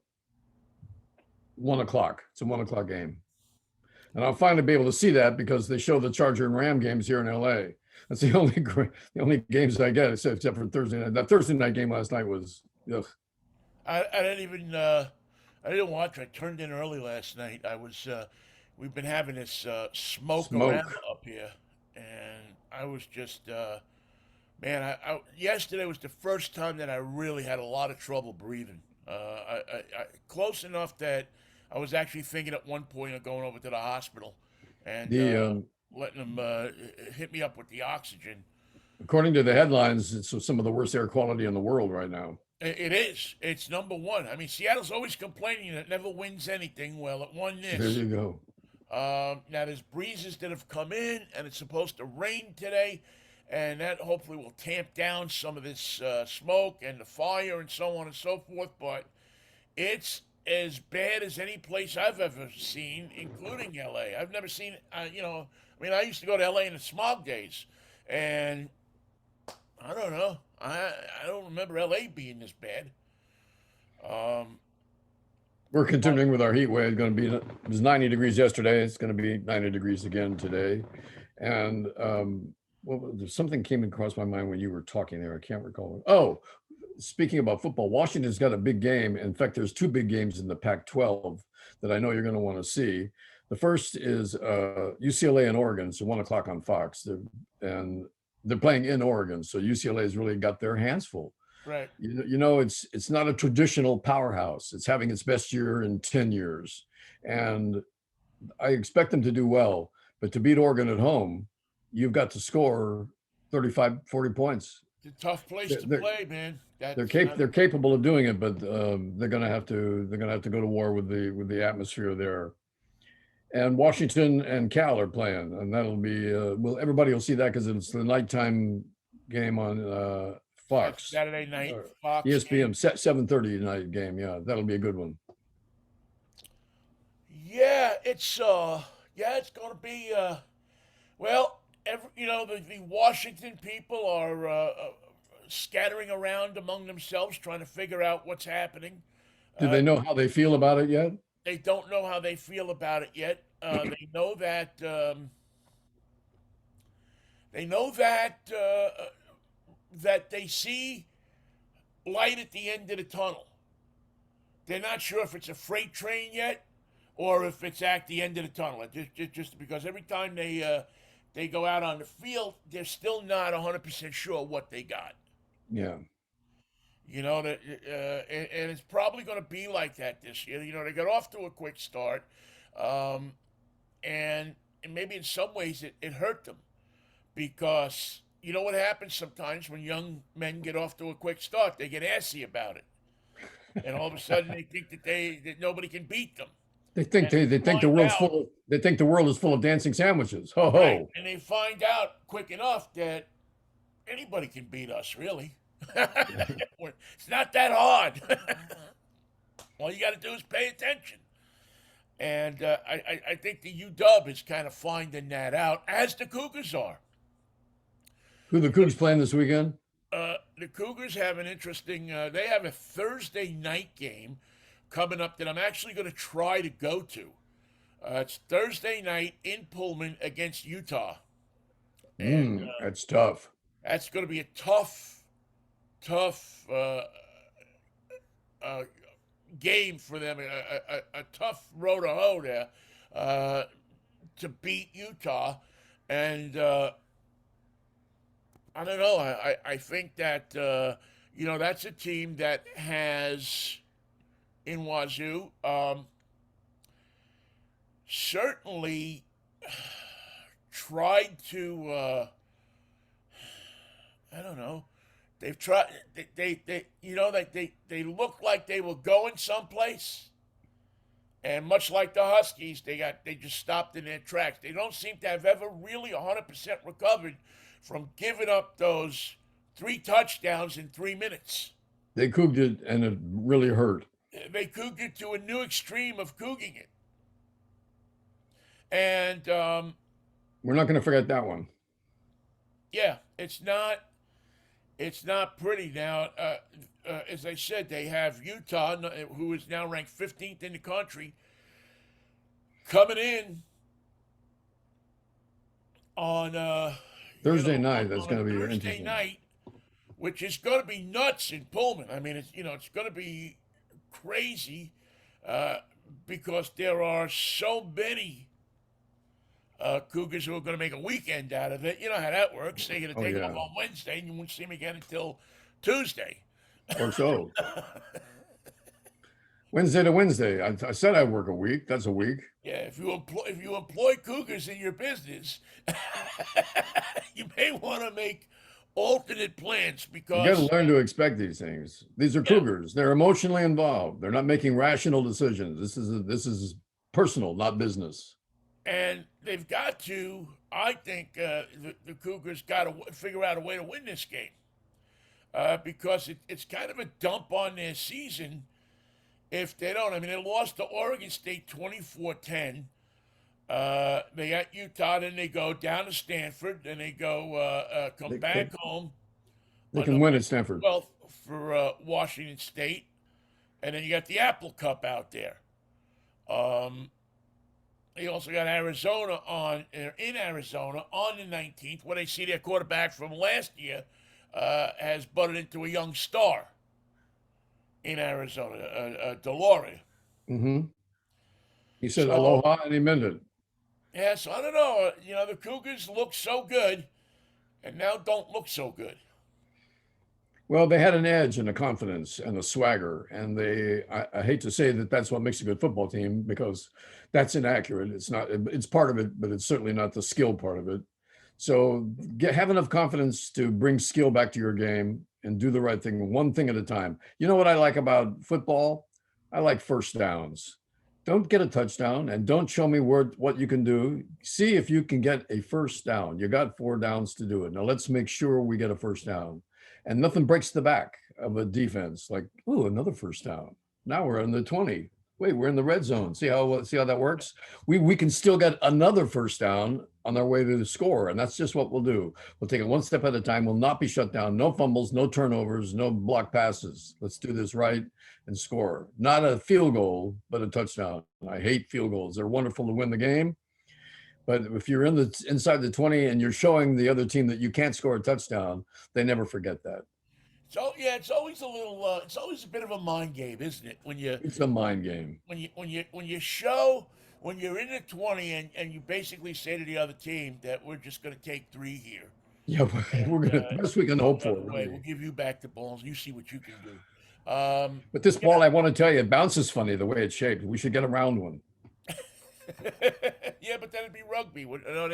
1 o'clock. It's a 1 o'clock game, and I'll finally be able to see that because they show the Charger and Ram games here in LA. That's the only games I get, except for Thursday night. That Thursday night game last night was ugh. I didn't even I didn't watch. I turned in early last night. I was we've been having this smoke around Smoke. up here, and I was just man. Yesterday was the first time that I really had a lot of trouble breathing. Close enough that I was actually thinking at one point of going over to the hospital and The letting them hit me up with the oxygen. According to the headlines, it's some of the worst air quality in the world right now. It is. It's number one. I mean, Seattle's always complaining that it never wins anything. Well, it won There this. you go. Now there's breezes that have come in, and it's supposed to rain today, and that hopefully will tamp down some of this smoke and the fire and so on and so forth. But it's as bad as any place I've ever seen, including L.A. I've never seen, I mean, I used to go to L.A. in the smog days, and I don't know. I don't remember L.A. being this bad. Um, We're continuing with our heat wave. It's going to be, it was 90 degrees yesterday. It's going to be 90 degrees again today. And something came across my mind when you were talking there. I can't recall. Oh, speaking about football, Washington's got a big game. In fact, there's two big games in the Pac-12 that I know you're going to want to see. The first is UCLA and Oregon. It's 1 o'clock on Fox. And they're playing in Oregon. So UCLA has really got their hands full. right. It's not a traditional powerhouse. It's having its best year in 10 years. And I expect them to do well, but to beat Oregon at home, you've got to score 35, 40 points. It's a tough place to They're play, man. they're capable of doing it, but they're going to have to go to war with the atmosphere there. And Washington and Cal are playing, and that'll be well. Everybody will see that because it's the nighttime game on Fox, Saturday night Fox game. ESPN 7:30 night game. Yeah, that'll be a good one. Yeah, it's gonna be well, the Washington people are scattering around among themselves trying to figure out what's happening. Do Uh, they know how they feel about it yet? they don't know how they feel about it yet. They know that they know that they see light at the end of the tunnel. They're not sure if it's a freight train yet or if it's at the end of the tunnel. Just because every time they go out on the field, they're still not 100% sure what they got. Yeah. And it's probably going to be like that this year. They got off to a quick start, um, and maybe in some ways it hurt them because you know what happens sometimes when young men get off to a quick start, they get assy about it, and all of a sudden they think that nobody can beat them. And They think the find world's out, full of they think the world is full of dancing sandwiches. Ho right? ho. And they find out quick enough that anybody can beat us, really. It's not that hard. All you got to do is pay attention. And I think the UW is kind of finding that out, as the Cougars are. Who the Cougs playing this weekend? The Cougars have an interesting, they have a Thursday night game coming up that I'm actually going to try to go to. It's Thursday night in Pullman against Utah, and That's tough. that's going to be a tough uh, game for them. A tough road to hoe there uh, to beat Utah, and I don't know. I think that that's a team that has in Wazoo certainly tried to. I don't know. They've tried. They looked like they were going someplace, and much like the Huskies, they just stopped in their tracks. They don't seem to have ever really 100% recovered from giving up those 3 touchdowns in 3 minutes. They cooked it and it really hurt. They cooked it to a new extreme of cooking it, and We're not going to forget that one. yeah, it's not pretty now. As I said, they have Utah, who is now ranked 15th in the country, coming in on Thursday night, that's on going a to be Thursday interesting. night, which is going to be nuts in Pullman. I mean, it's going to be crazy uh, because there are so many Cougars who are going to make a weekend out of it. You know how that works. They're going to Oh, take yeah. off on Wednesday, and you won't see them again until Tuesday. Or so. Wednesday to Wednesday. I said I work a week. That's a week. Yeah, if you employ Cougars in your business, you may want to make alternate plans You got to because learn to expect these things. These are yeah, cougars. They're emotionally involved. They're not making rational decisions. This is personal, not business. and they've got to. I think the Cougars got to figure out a way to win this game because it's kind of a dump on their season if they don't. I mean, they lost to Oregon State 24-10. They got Utah, then they go down to Stanford, then they go come They, back they, home they on can win November at Stanford. 12th for Washington State, and then you got the Apple Cup out there. Um, they also got Arizona in Arizona on the 19th, where they see their quarterback from last year has butted into a young star in Arizona, Deloria. Hmm. He said So aloha and he meant it. yeah, so I don't know. The Cougars look so good, and now don't look so good. Well, they had an edge and a confidence and a swagger, and I hate to say that that's what makes a good football team because that's inaccurate. It's not. It's part of it, but it's certainly not the skill part of it. So have enough confidence to bring skill back to your game and do the right thing, one thing at a time. You know what I like about football? I like first downs. Don't get a touchdown and don't show me what you can do. See if you can get a first down. You got 4 downs to do it. Now let's make sure we get a first down. And nothing breaks the back of a defense like, oh, another first down. Now we're in the 20. Wait, we're in the red zone. See how that works? We can still get another first down on our way to the score. And that's just what we'll do. We'll take it one step at a time. We'll not be shut down. No fumbles, no turnovers, no block passes. Let's do this right and score. Not a field goal, but a touchdown. I hate field goals. They're wonderful to win the game. But if you're inside the 20 and you're showing the other team that you can't score a touchdown, they never forget that. So yeah, it's always a little. It's always a bit of a mind game, isn't it? When you It's a mind game. when you're in the 20 and you basically say to the other team that we're just going to take 3 here, Yeah, we're and gonna best we can hope by for, the way, we'll really. give you back the balls. You see what you can do. But this Yeah, ball, I want to tell you, it bounces funny the way it's shaped. We should get around one. yeah, but that'd be rugby. No,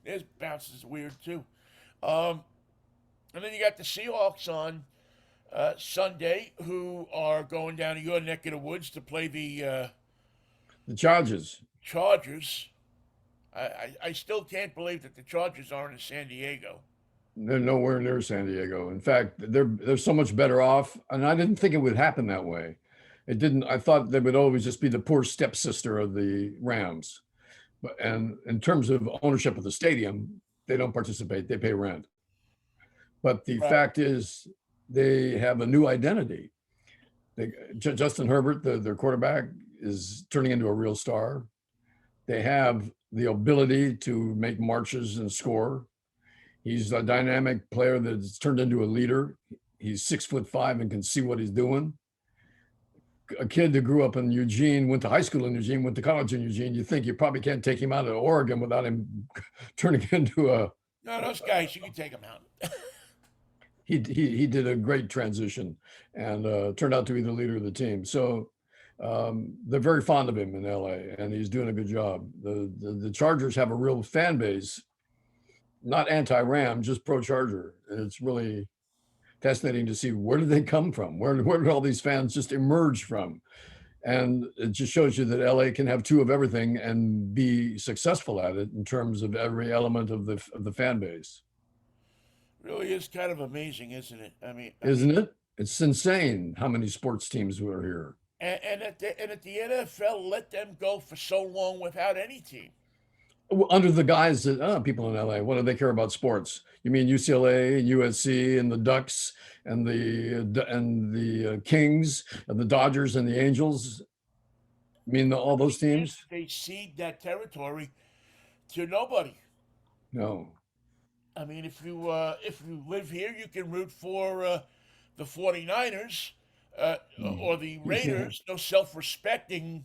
there's bounces weird too. Um, and then you got the Seahawks on Sunday, who are going down to your neck of the woods to play the The Chargers, Chargers. I still can't believe that the Chargers aren't in San Diego. they're nowhere near San Diego. In fact, they're so much better off. And I didn't think it would happen that way. It didn't. I thought they would always just be the poor stepsister of the Rams. But and in terms of ownership of the stadium, they don't participate. They pay rent. But the Right. fact is, they have a new identity. Justin Herbert, their quarterback, is turning into a real star. They have the ability to make marches and score. He's a dynamic player that's turned into a leader. He's 6'5" and can see what he's doing. A kid that grew up in Eugene, went to high school in Eugene, went to college in Eugene. You think you probably can't take him out of Oregon without him turning into a. No, those guys, you can take them out. He did a great transition and turned out to be the leader of the team. So they're very fond of him in LA, and he's doing a good job. The Chargers have a real fan base, not anti-Ram, just pro-Charger, and it's really fascinating to see where did they come from? Where did all these fans just emerge from? And it just shows you that LA can have two of everything and be successful at it in terms of every element of the fan base. Really is kind of amazing, isn't it? Isn't it? It's insane how many sports teams were here. And at the NFL, let them go for so long without any team. Under the guise that people in LA, what do they care about sports? You mean UCLA, USC, and the Ducks, and the Kings, and the Dodgers, and the Angels? I mean all those teams? They cede that territory to nobody. No. I mean, if you live here, you can root for the 49ers or the Raiders. No self-respecting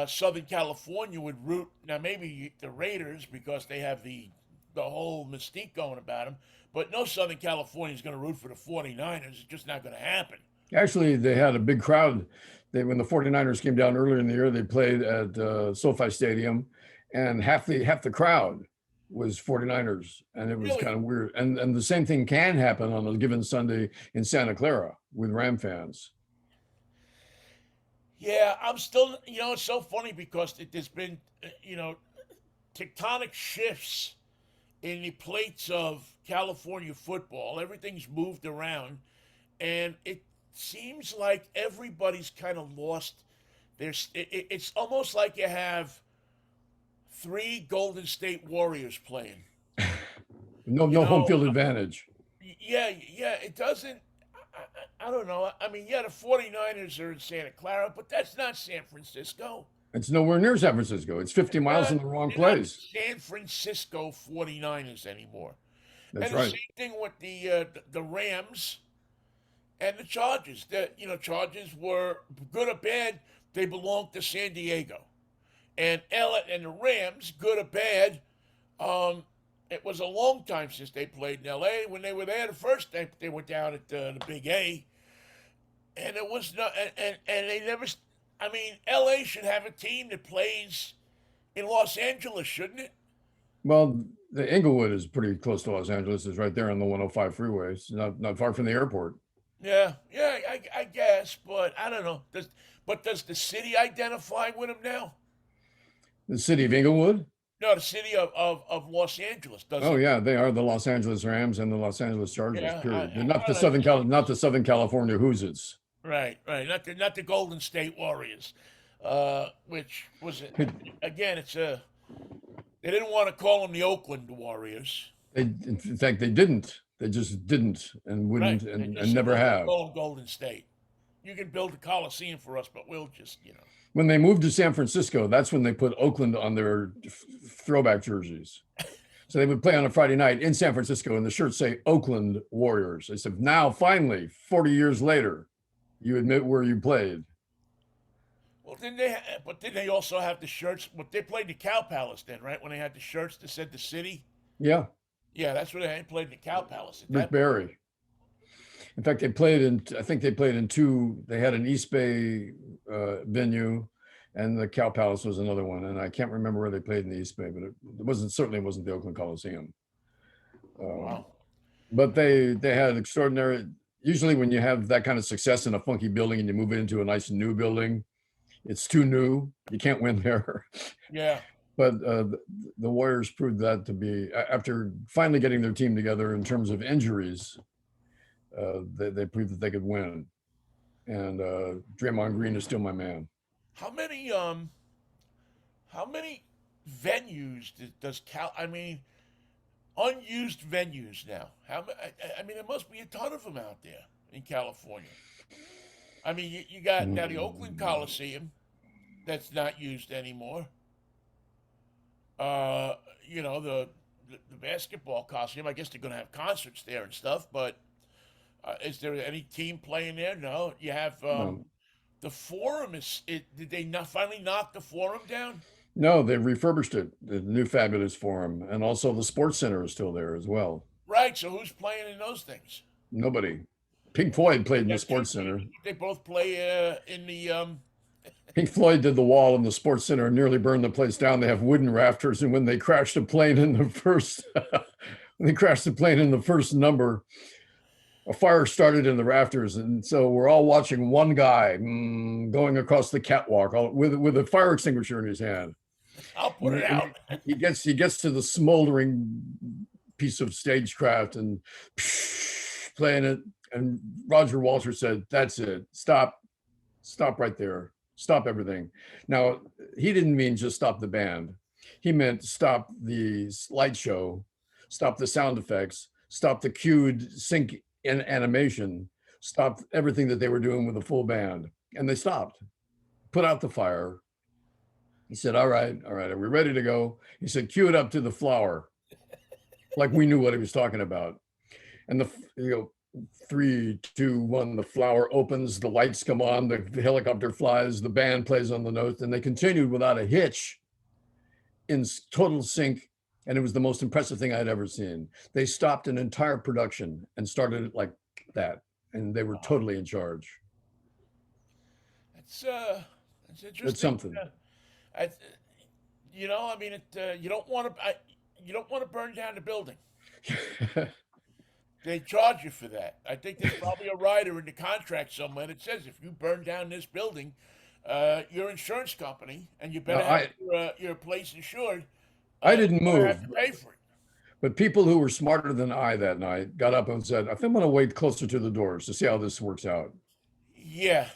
Southern California would root now maybe the Raiders because they have the whole mystique going about them. But no Southern California is going to root for the 49ers. It's just not going to happen. Actually, they had a big crowd. When the 49ers came down earlier in the year, they played at SoFi Stadium, and half the crowd was 49ers, and it was Really? kind of weird. And the same thing can happen on a given Sunday in Santa Clara with Ram fans. Yeah, I'm still. It's so funny because there's been tectonic shifts in the plates of California football. Everything's moved around, and it seems like everybody's kind of lost their. It's almost like you have three Golden State Warriors playing. You No home know, field advantage. yeah, yeah. It doesn't. I don't know. I mean, yeah, the 49ers are in Santa Clara, but that's not San Francisco. It's nowhere near San Francisco. It's 50 miles in the wrong They're not the place. San Francisco 49ers anymore. That's And the right. same thing with the Rams and the Chargers. The Chargers were good or bad. They belonged to San Diego, and the Rams, good or bad. It was a long time since they played in L.A. When they were there the first time, they were down at the Big A, and it was no, and they never. I mean, L.A. should have a team that plays in Los Angeles, shouldn't it? Well, the Inglewood is pretty close to Los Angeles. It's right there on the 105 freeway. It's not far from the airport. Yeah, yeah, I guess, but I don't know. Does the city identify with them now? The city of Inglewood? No, the city of Los Angeles does Oh it. yeah, they are the Los Angeles Rams and the Los Angeles Chargers. Yeah, Period. They're not the Southern California Hoosiers. right. Not the Golden State Warriors, which was again. They didn't want to call them the Oakland Warriors. In fact, they didn't. They just didn't and Right. wouldn't They and, just and said, never "Well, we'll have. call them Golden State. You can build a Coliseum for us, but we'll just. When they moved to San Francisco, that's when they put Oakland on their throwback jerseys. So they would play on a Friday night in San Francisco, and the shirts say Oakland Warriors. They said, now, finally, 40 years later, you admit where you played. Well, didn't they? But didn't they also have the shirts? But they played the Cow Palace then, right? When they had the shirts that said the city. Yeah, Yeah, that's where they had played the Cow Palace. At Rick that point. Barry. In fact, I think they played in two. They had an East Bay venue, and the Cow Palace was another one. And I can't remember where they played in the East Bay, but certainly wasn't the Oakland Coliseum. Wow. But they had extraordinary. Usually, when you have that kind of success in a funky building and you move it into a nice new building, it's too new. You can't win there. Yeah. But the Warriors proved that to be after finally getting their team together in terms of injuries. They proved that they could win, and Draymond Green is still my man. How many venues does Cal? I mean, unused venues now. I mean, there must be a ton of them out there in California. I mean, you got now the Oakland Coliseum that's not used anymore. Uh, you know, the basketball coliseum. I guess they're going to have concerts there and stuff. But is there any team playing there? No. You have No, the Forum. Did they not finally knock the Forum down? no, they refurbished it, the new fabulous forum, and also the sports center is still there as well. Right. So who's playing in those things? Nobody. Pink Floyd played They in the got two sports teams. center. They both play in the. Pink Floyd did the wall in the sports center and nearly burned the place down. They have wooden rafters, and when they crashed the plane in the first, when they crashed the plane in the first number, a fire started in the rafters, and so we're all watching one guy going across the catwalk with a fire extinguisher in his hand. I'll And put it out. he gets to the smoldering piece of stagecraft and playing it. And Roger Walter said, "That's it. Stop right there. Stop everything." Now he didn't mean just stop the band. He meant stop the light show, stop the sound effects, stop the cued sync in animation, stop everything that they were doing with the full band. And they stopped, put out the fire. He said, all right, are we ready to go? He said, cue it up to the flower. Like we knew what he was talking about. And you know, three, two, one, the flower opens, the lights come on, the helicopter flies, the band plays on the notes, and they continued without a hitch in total sync. And it was the most impressive thing I'd ever seen. They stopped an entire production and started it like that. And they were Wow. totally in charge. That's that's It's interesting. something. I, I mean, you don't want to. You don't want to burn down the building. They charge you for that. I think there's probably a rider in the contract somewhere that says if you burn down this building, your insurance company, and you Now, better have your place insured, I didn't gonna have move, to pay for it. but people who were smarter than I that night got up and said, I think I'm going to wait closer to the doors to see how this works out. Yeah,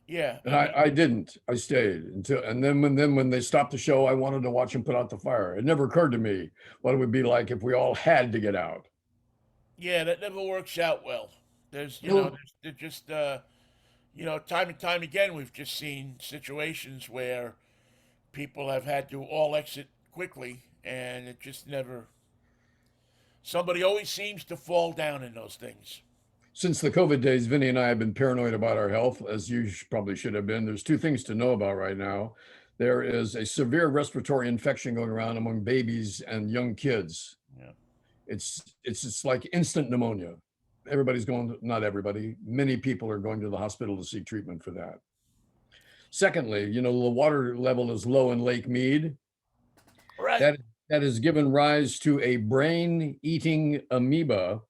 yeah. And I mean, I didn't. I stayed until, and then when they stopped the show, I wanted to watch them put out the fire. It never occurred to me what it would be like if we all had to get out. yeah, that never works out well. There's, No, there's just, time and time again, we've just seen situations where people have had to all exit quickly, and it just never. Somebody always seems to fall down in those things. since the COVID days, Vinny and I have been paranoid about our health, as you probably should have been. There's two things to know about right now. There is a severe respiratory infection going around among babies and young kids. Yeah. It's just like instant pneumonia. Everybody's going to, not everybody, many people are going to the hospital to seek treatment for that. Secondly, you know, the water level is low in Lake Mead. Right. That that has given rise to a brain-eating amoeba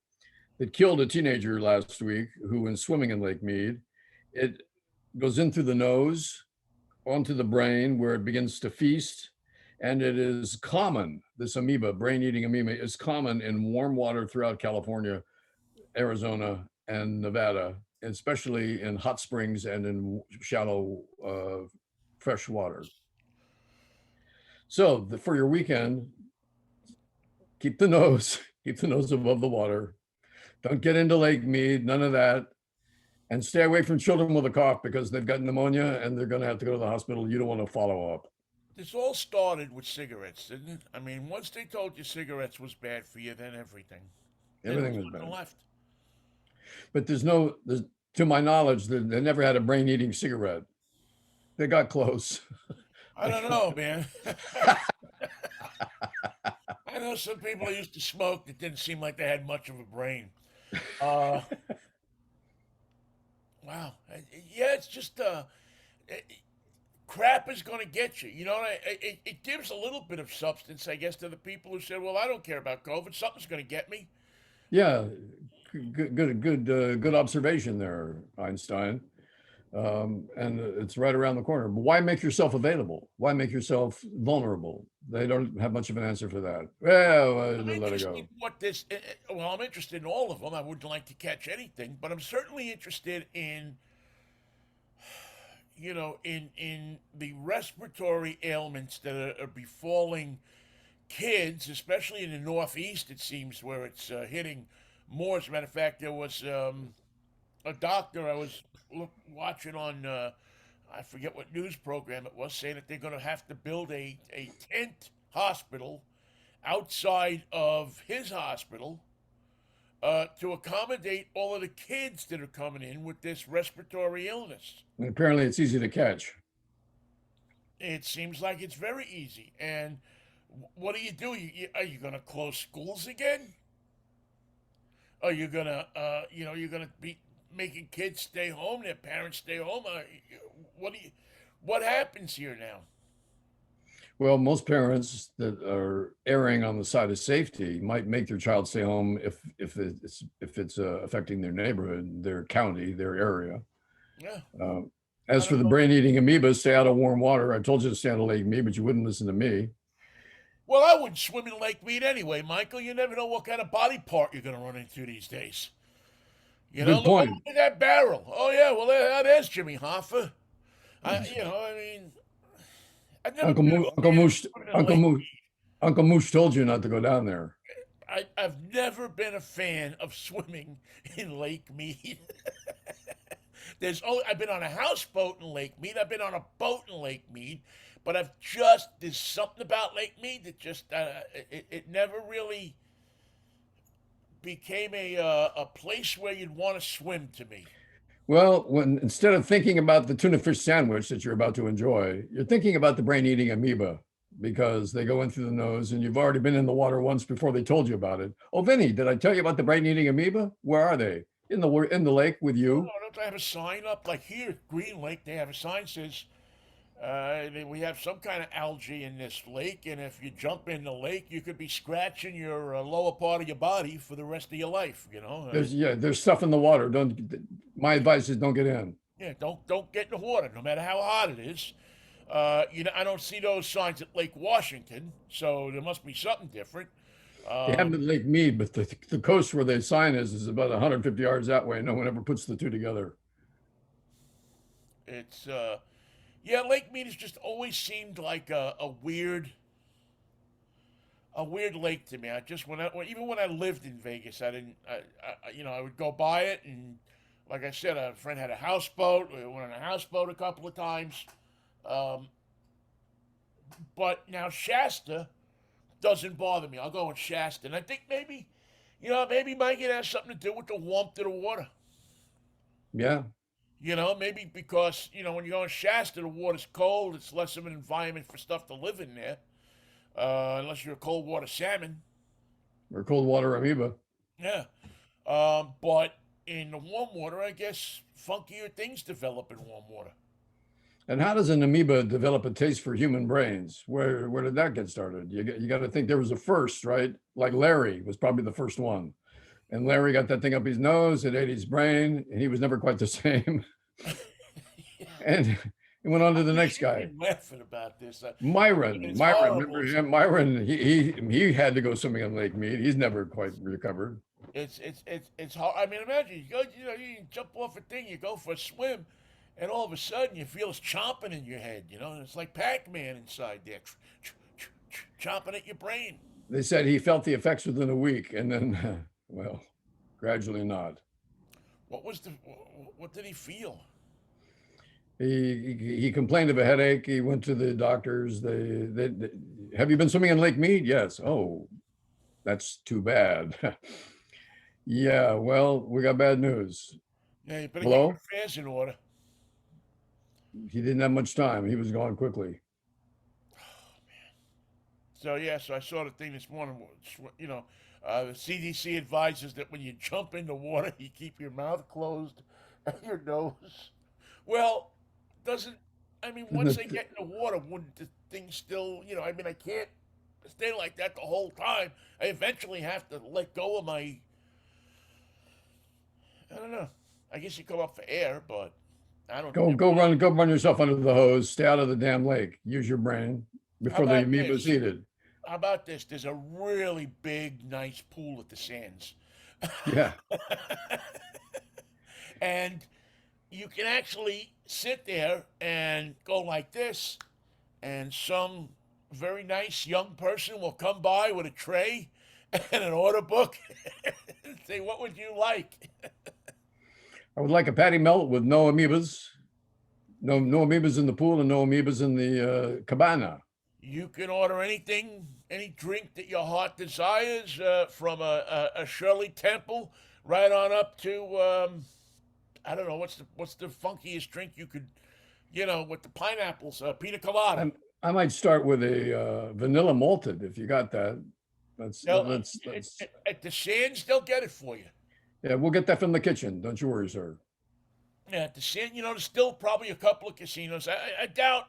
that killed a teenager last week who went swimming in Lake Mead. It goes in through the nose, onto the brain, where it begins to feast. And it is common, this amoeba, brain-eating amoeba, is common in warm water throughout California, Arizona, and Nevada, especially in hot springs and in shallow fresh water. So for your weekend, keep the nose, keep the nose above the water. Don't get into Lake Mead, none of that. And stay away from children with a cough because they've got pneumonia and they're going to have to go to the hospital. You don't want to follow up. This all started with cigarettes, didn't it? I mean, once they told you cigarettes was bad for you, then everything. Then there Everything was was nothing bad. left. But to my knowledge, they never had a brain eating cigarette. They got close. I don't know, man. I know some people who used to smoke that didn't seem like they had much of a brain. Uh, wow. Yeah, it's just crap is going to get you. You know, it gives a little bit of substance, I guess, to the people who said, "Well, I don't care about COVID. Something's going to get me." Yeah, good observation there, Einstein. And it's right around the corner. But why make yourself available? Why make yourself vulnerable? They don't have much of an answer for that. Well, I'm let it interested go. in what this. Well, I'm interested in all of them. I wouldn't like to catch anything, but I'm certainly interested in, in the respiratory ailments that are befalling kids, especially in the Northeast. It seems where it's hitting more. As a matter of fact, there was a doctor I was watching on. I forget what news program it was, saying that they're going to have to build a tent hospital outside of his hospital to accommodate all of the kids that are coming in with this respiratory illness. And apparently it's easy to catch. It seems like it's very easy. And what do you do? Are you going to close schools again? Are you going to, you're going to be making kids stay home, their parents stay home? What do you, what happens here now? Well, most parents that are erring on the side of safety might make their child stay home if it's affecting their neighborhood, their county, their area. Yeah, Uh, I as for don't the know. brain-eating amoeba, stay out of warm water. I told you to stay out of Lake Mead, but you wouldn't listen to me. Well, I wouldn't swim in Lake Mead anyway, Michael. You never know what kind of body part you're going to run into these days. Good Look point. at that barrel. Oh yeah, well there's Jimmy Hoffa. I mean, I've never Uncle been Mo- a Uncle fan of Moosh, swimming in Uncle Lake Moosh, Uncle Moosh told you not to go down there. I've never been a fan of swimming in Lake Mead. I've been on a houseboat in Lake Mead. I've been on a boat in Lake Mead, but there's something about Lake Mead that just it never really became a place where you'd want to swim to me. Well, when instead of thinking about the tuna fish sandwich that you're about to enjoy, you're thinking about the brain-eating amoeba because they go in through the nose, and you've already been in the water once before they told you about it. Oh, Vinny, did I tell you about the brain-eating amoeba? Where are they? In the lake with Oh, you? no, don't they have a sign up like here at Green Lake? They have a sign says we have some kind of algae in this lake, and if you jump in the lake, you could be scratching your lower part of your body for the rest of your life. There's stuff in the water. Don't. My advice is don't get in. Yeah, don't get in the water, no matter how hot it is. I don't see those signs at Lake Washington, so there must be something different. They have Um, them at Lake Mead, but the coast where the sign is about 150 yards that way. No one ever puts the two together. it's yeah, Lake Mead has just always seemed like a weird lake to me. I just even when I lived in Vegas, I didn't. I would go by it, and like I said, a friend had a houseboat. We went on a houseboat a couple of times. Um, but now Shasta doesn't bother me. I'll go in Shasta, and I think maybe Mike it has something to do with the warmth of the water. Yeah. Maybe because when you go in Shasta, the water's cold. It's less of an environment for stuff to live in there, unless you're a cold water salmon. Or cold water amoeba. Yeah. But in the warm water, I guess funkier things develop in warm water. And how does an amoeba develop a taste for human brains? Where did that get started? You got to think there was a first, right? Like Larry was probably the first one. And Larry got that thing up his nose, it ate his brain, and he was never quite the same. And he went on to the next You've guy. been laughing about this. Myron. It's Myron, horrible. remember him? Myron, he had to go swimming on Lake Mead. He's never quite recovered. It's hard. I mean, imagine you jump off a thing, you go for a swim, and all of a sudden you feel it's chomping in your head. And it's like Pac-Man inside there, chomping at your brain. They said he felt the effects within a week, and then, well, gradually not. What was the? What did he feel? He complained of a headache. He went to the doctors. They have you been swimming in Lake Mead? Yes. Oh, that's too bad. Yeah, well, we got bad news. Yeah, you better get your Hello? affairs in order. He didn't have much time. He was gone quickly. So yeah, so I saw the thing this morning. The CDC advises that when you jump in the water, you keep your mouth closed and your nose. Well, doesn't I mean Isn't once they it- get in the water, wouldn't the thing still? I mean, I can't stay like that the whole time. I eventually have to let go of my. I don't know. I guess you come up for air, but I don't. Go run yourself under the hose. Stay out of the damn lake. Use your brain How before the about amoebas this? eat it. How about this? There's a really big, nice pool at the Sands. Yeah. And you can actually sit there and go like this, and some very nice young person will come by with a tray and an order book and say, "What would you like?" I would like a patty melt with no amoebas. No amoebas in the pool and no amoebas in the cabana. You can order anything, any drink that your heart desires, from a Shirley Temple right on up to I don't know what's the funkiest drink you could, with the pineapples, pina colada. I'm, I might start with a vanilla malted if you got that. That's They'll, that's at the Sands, they'll get it for you. yeah. We'll get that from the kitchen. Don't you worry, sir. Yeah, at the Sands, there's still probably a couple of casinos. I doubt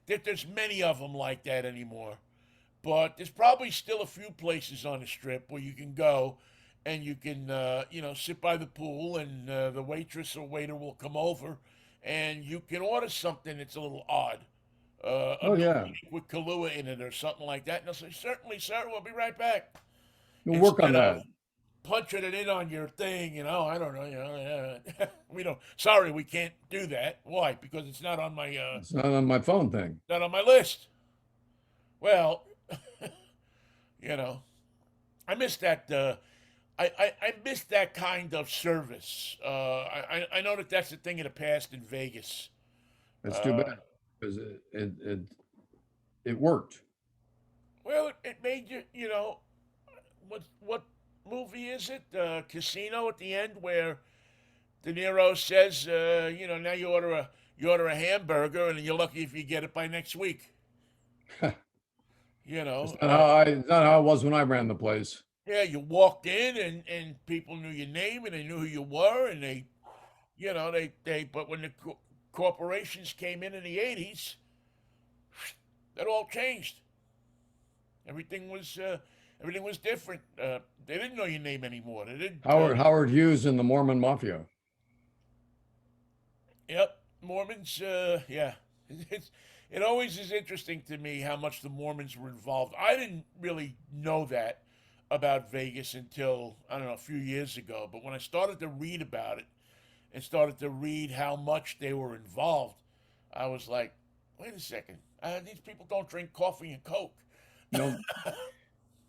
that there's many of them like that anymore. But there's probably still a few places on the strip where you can go and you can, sit by the pool, and the waitress or waiter will come over and you can order something that's a little odd. A Oh yeah, milkshake with Kahlua in it or something like that. And they'll say, certainly, sir, we'll be right back. we'll work on Instead of that. punching it in on your thing, I don't know, we don't, sorry, we can't do that. Why? Because it's not on my, It's not on my phone thing. not on my list. Well, you know, I miss that. I miss that kind of service. I know that that's the thing of the past in Vegas. It's too Uh, bad because it worked. well, it made you. What movie is it? Casino at the end where De Niro says, now you order a hamburger and you're lucky if you get it by next week. You know, It's not how it was when I ran the place. yeah, you walked in and people knew your name and they knew who you were, and but when the corporations came in the 80s, that all changed. Everything was everything was different. They didn't know your name anymore. They didn't. Howard Hughes and the Mormon Mafia. Yep, Mormons. Yeah, it's it always is interesting to me how much the Mormons were involved. I didn't really know that about Vegas until, I don't know, a few years ago. But when I started to read about it and started to read how much they were involved, I was like, wait a second. These people don't drink coffee and Coke. No,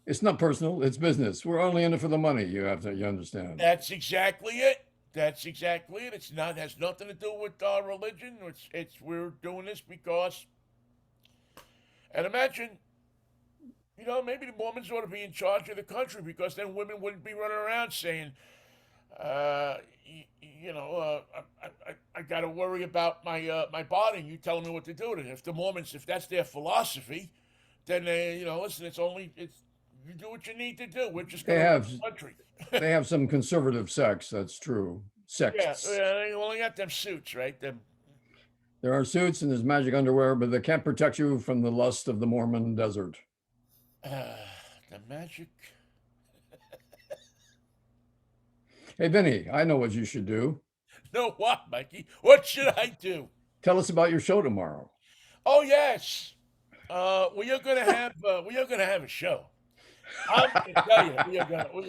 it's not personal. It's business. We're only in it for the money. You understand. That's exactly it. That's exactly it. It's not has nothing to do with our religion. It's we're doing this because, and imagine, maybe the Mormons ought to be in charge of the country, because then women wouldn't be running around saying, uh, I got to worry about my body, and you telling me what to do. And if the Mormons, if that's their philosophy, then they, listen, it's you do what you need to do. We're just They going to run have the country. they have some conservative sects. That's true. Yeah, Sects. they only got them suits, right? Them. There are suits and there's magic underwear, but they can't protect you from the lust of the Mormon desert. The magic. Hey, Vinny, I know what you should do. No, what, Mikey? What should I do? Tell us about your show tomorrow. Oh yes. We are gonna have a show. I'm gonna tell you,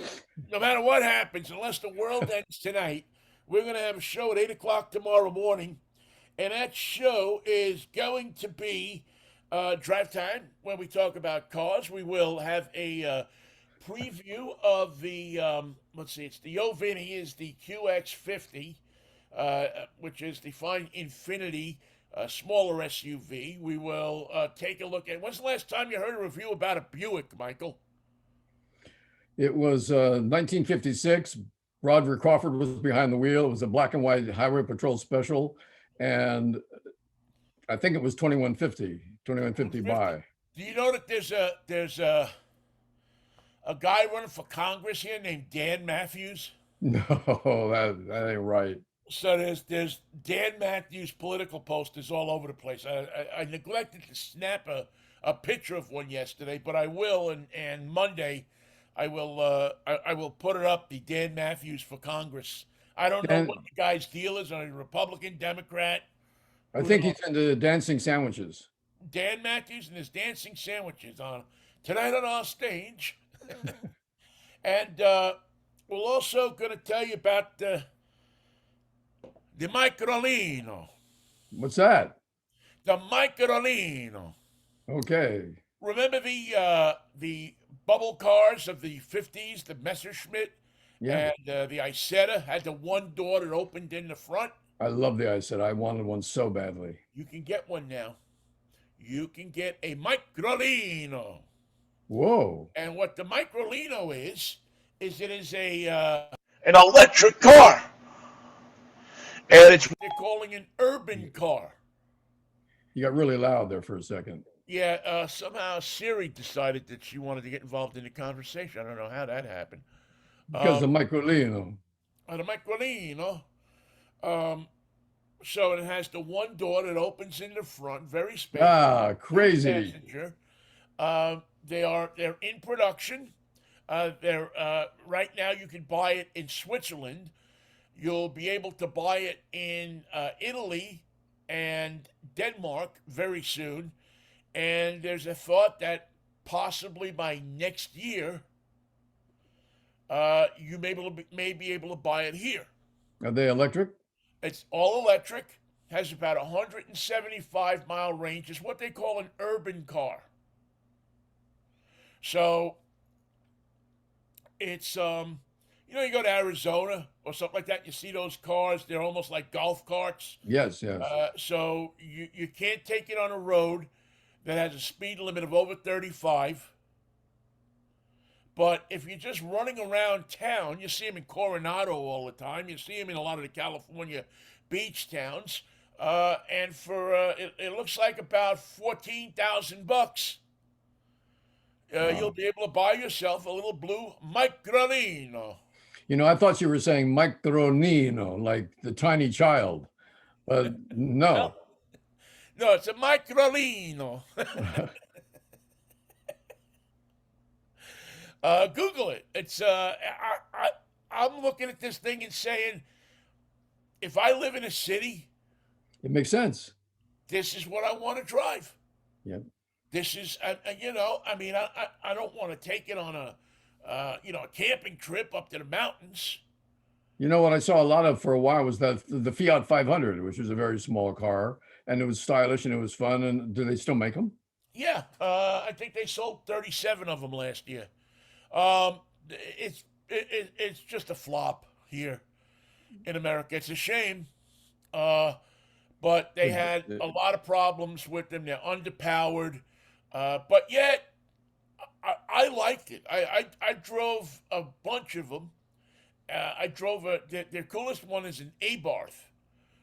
no matter what happens, unless the world ends tonight, we're gonna have a show at 8 o'clock tomorrow morning, and that show is going to be drive time, when we talk about cars. We will have a preview of the let's see, it's the Vinnie is the QX50, which is the fine Infinity, smaller SUV. We will take a look at. When's the last time you heard a review about a Buick, Michael? It was 1956. Roger Crawford was behind the wheel. It was a black and white highway patrol special. And I think it was 2150 150. by. Do you know that there's a guy running for Congress here named Dan Matthews? No, that ain't right. So there's Dan Matthews political posters all over the place. I neglected to snap a picture of one yesterday, but I will, and Monday I will put it up. The Dan Matthews for Congress. I don't know what Dan, the guy's deal is. Are he Republican, Democrat? I Who think knows? he's into dancing sandwiches. Dan Matthews and his dancing sandwiches on tonight on our stage, and we're also going to tell you about the Microlino. What's that? The Microlino. Okay. Remember the bubble cars of the 50s, the Messerschmitt Yeah. and the Isetta had the one door that opened in the front. I love the I said I wanted one so badly. You can get one now. you can get a Microlino. Whoa. And what the Microlino is it is a an electric car, and it's what they're calling an urban car. You got really loud there for a second. Yeah, somehow Siri decided that she wanted to get involved in the conversation. I don't know how that happened. Because of Um, Microlino. the Microlino. Um, so it has the one door that opens in the front, very spacious, Ah, two crazy. passenger. They're in production. They're right now. You can buy it in Switzerland. You'll be able to buy it in Italy and Denmark very soon. And there's a thought that possibly by next year, you may be able to buy it here. Are they electric? It's all electric, has about 175-mile range. It's what they call an urban car. So it's you go to Arizona or something like that. You see those cars; they're almost like golf carts. Yes, yes. So you can't take it on a road that has a speed limit of over 35. But if you're just running around town, you see them in Coronado all the time. You see them in a lot of the California beach towns. And for it looks like about $14,000. You'll Wow. be able to buy yourself a little blue Microlino. I thought you were saying Micronino, like the tiny child. But No, no. no, it's a Microlino. Google it. It's I'm looking at this thing and saying, if I live in a city, It makes sense. this is what I want to drive. Yep. This is, I mean, I don't want to take it on a camping trip up to the mountains. What I saw a lot of for a while was that the Fiat 500, which was a very small car, and it was stylish and it was fun. And do they still make them? Yeah, I think they sold 37 of them last year. Um, it's just a flop here in America. It's a shame, but they had a lot of problems with them. They're underpowered, but yet I liked it. I drove a bunch of them. I drove their coolest one is an Abarth,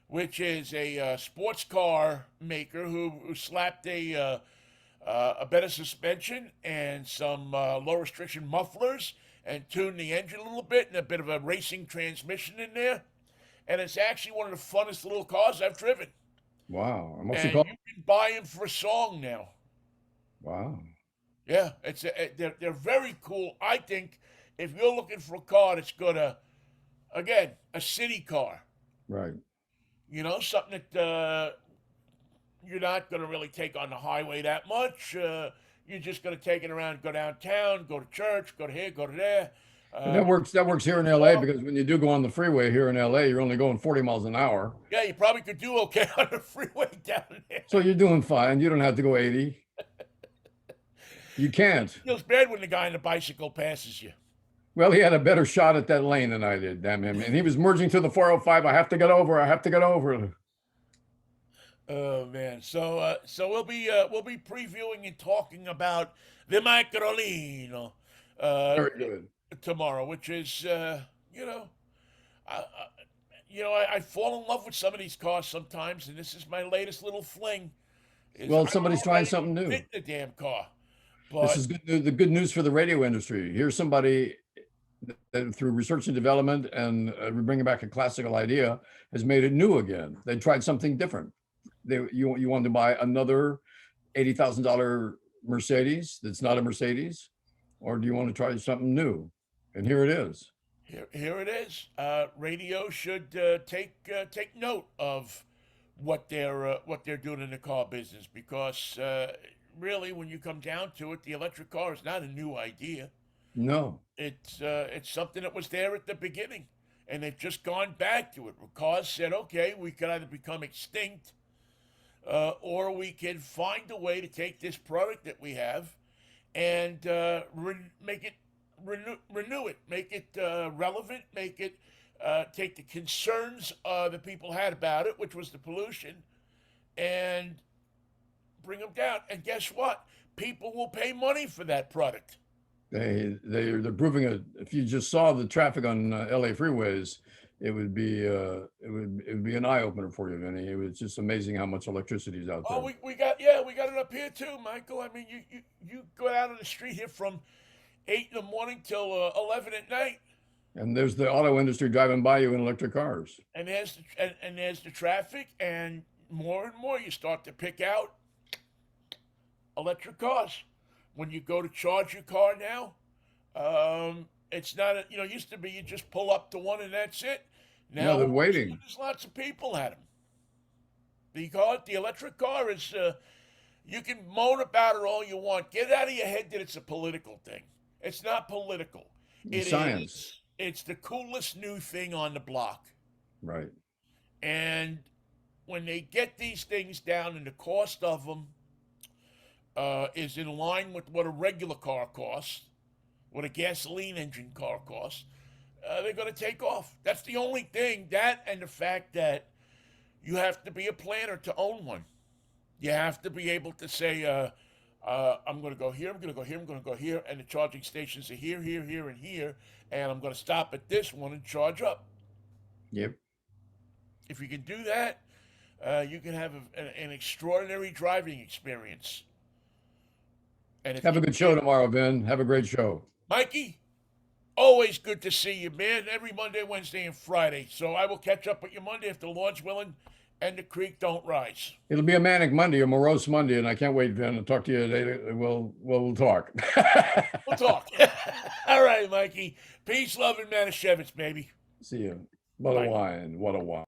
which is a sports car maker who slapped a better suspension and some low restriction mufflers and tuned the engine a little bit and a bit of a racing transmission in there. And it's actually one of the funnest little cars I've driven. Wow. And what's it And called? you can buy them for a song now. Wow. Yeah, they're very cool. I think if you're looking for a car that's gonna, again, a city car, Right. something that you're not going to really take on the highway that much. You're just going to take it around, go downtown, go to church, go to here, go to there. And that works here in LA because when you do go on the freeway here in LA, you're only going 40 miles an hour. Yeah, you probably could do okay on the freeway down there. So you're doing fine. You don't have to go 80. You can't. It feels bad when the guy on the bicycle passes you. Well, he had a better shot at that lane than I did, damn him. And he was merging to the 405. I have to get over. I have to get over. Oh man, so we'll be previewing and talking about the Microlino Very good. tomorrow, which is I, I, I fall in love with some of these cars sometimes, and this is my latest little fling. Well, I don't know somebody's if trying I something even new. fit the damn car, This but is good news, the good news for the radio industry. Here's somebody that through research and development and bringing back a classical idea has made it new again. They tried something different. You wanted to buy another $80,000 Mercedes that's not a Mercedes, or do you want to try something new? And here it is. here it is. Radio should take note of what they're doing in the car business because really, when you come down to it, the electric car is not a new idea. No, It's something that was there at the beginning, and they've just gone back to it. Cars said, okay, we could either become extinct, or we can find a way to take this product that we have and make it renew it, make it relevant, make it take the concerns that people had about it, which was the pollution, and bring them down. And guess what? People will pay money for that product. They're proving it. If you just saw the traffic on LA freeways, it would be an eye opener for you, Vinny. It was just amazing how much electricity is out Oh, there. we got it up here too, Michael. I mean, you go out on the street here from 8 in the morning till 11 at night, And there's the auto industry driving by you in electric cars. and there's the traffic, and more you start to pick out electric cars. When you go to charge your car now, it's not used to be you just pull up to one and that's it. No, Now they're waiting. there's lots of people at them. The electric car is you can moan about it all you want. Get out of your head that it's a political thing. It's not political. It Science. is. It's the coolest new thing on the block. Right. And when they get these things down and the cost of them is in line with what a regular car costs, what a gasoline engine car costs, they're going to take off. That's the only thing. That and the fact that you have to be a planner to own one. You have to be able to say, I'm going to go here, I'm going to go here, I'm going to go here, and the charging stations are here, here, here, and here, and I'm going to stop at this one and charge up. Yep. If you can do that, you can have an extraordinary driving experience. And Have a good show tomorrow, Vin. Have a great show. Mikey, always good to see you, man. Every Monday, Wednesday, and Friday. So I will catch up with you Monday if the Lord's willing and the creek don't rise. It'll be a manic Monday, a morose Monday, and I can't wait, Vin, to talk to you today. We'll talk. We'll talk. All right, Mikey. Peace, love, and Manischewitz, baby. See you. What Bye. a wine. What a wine.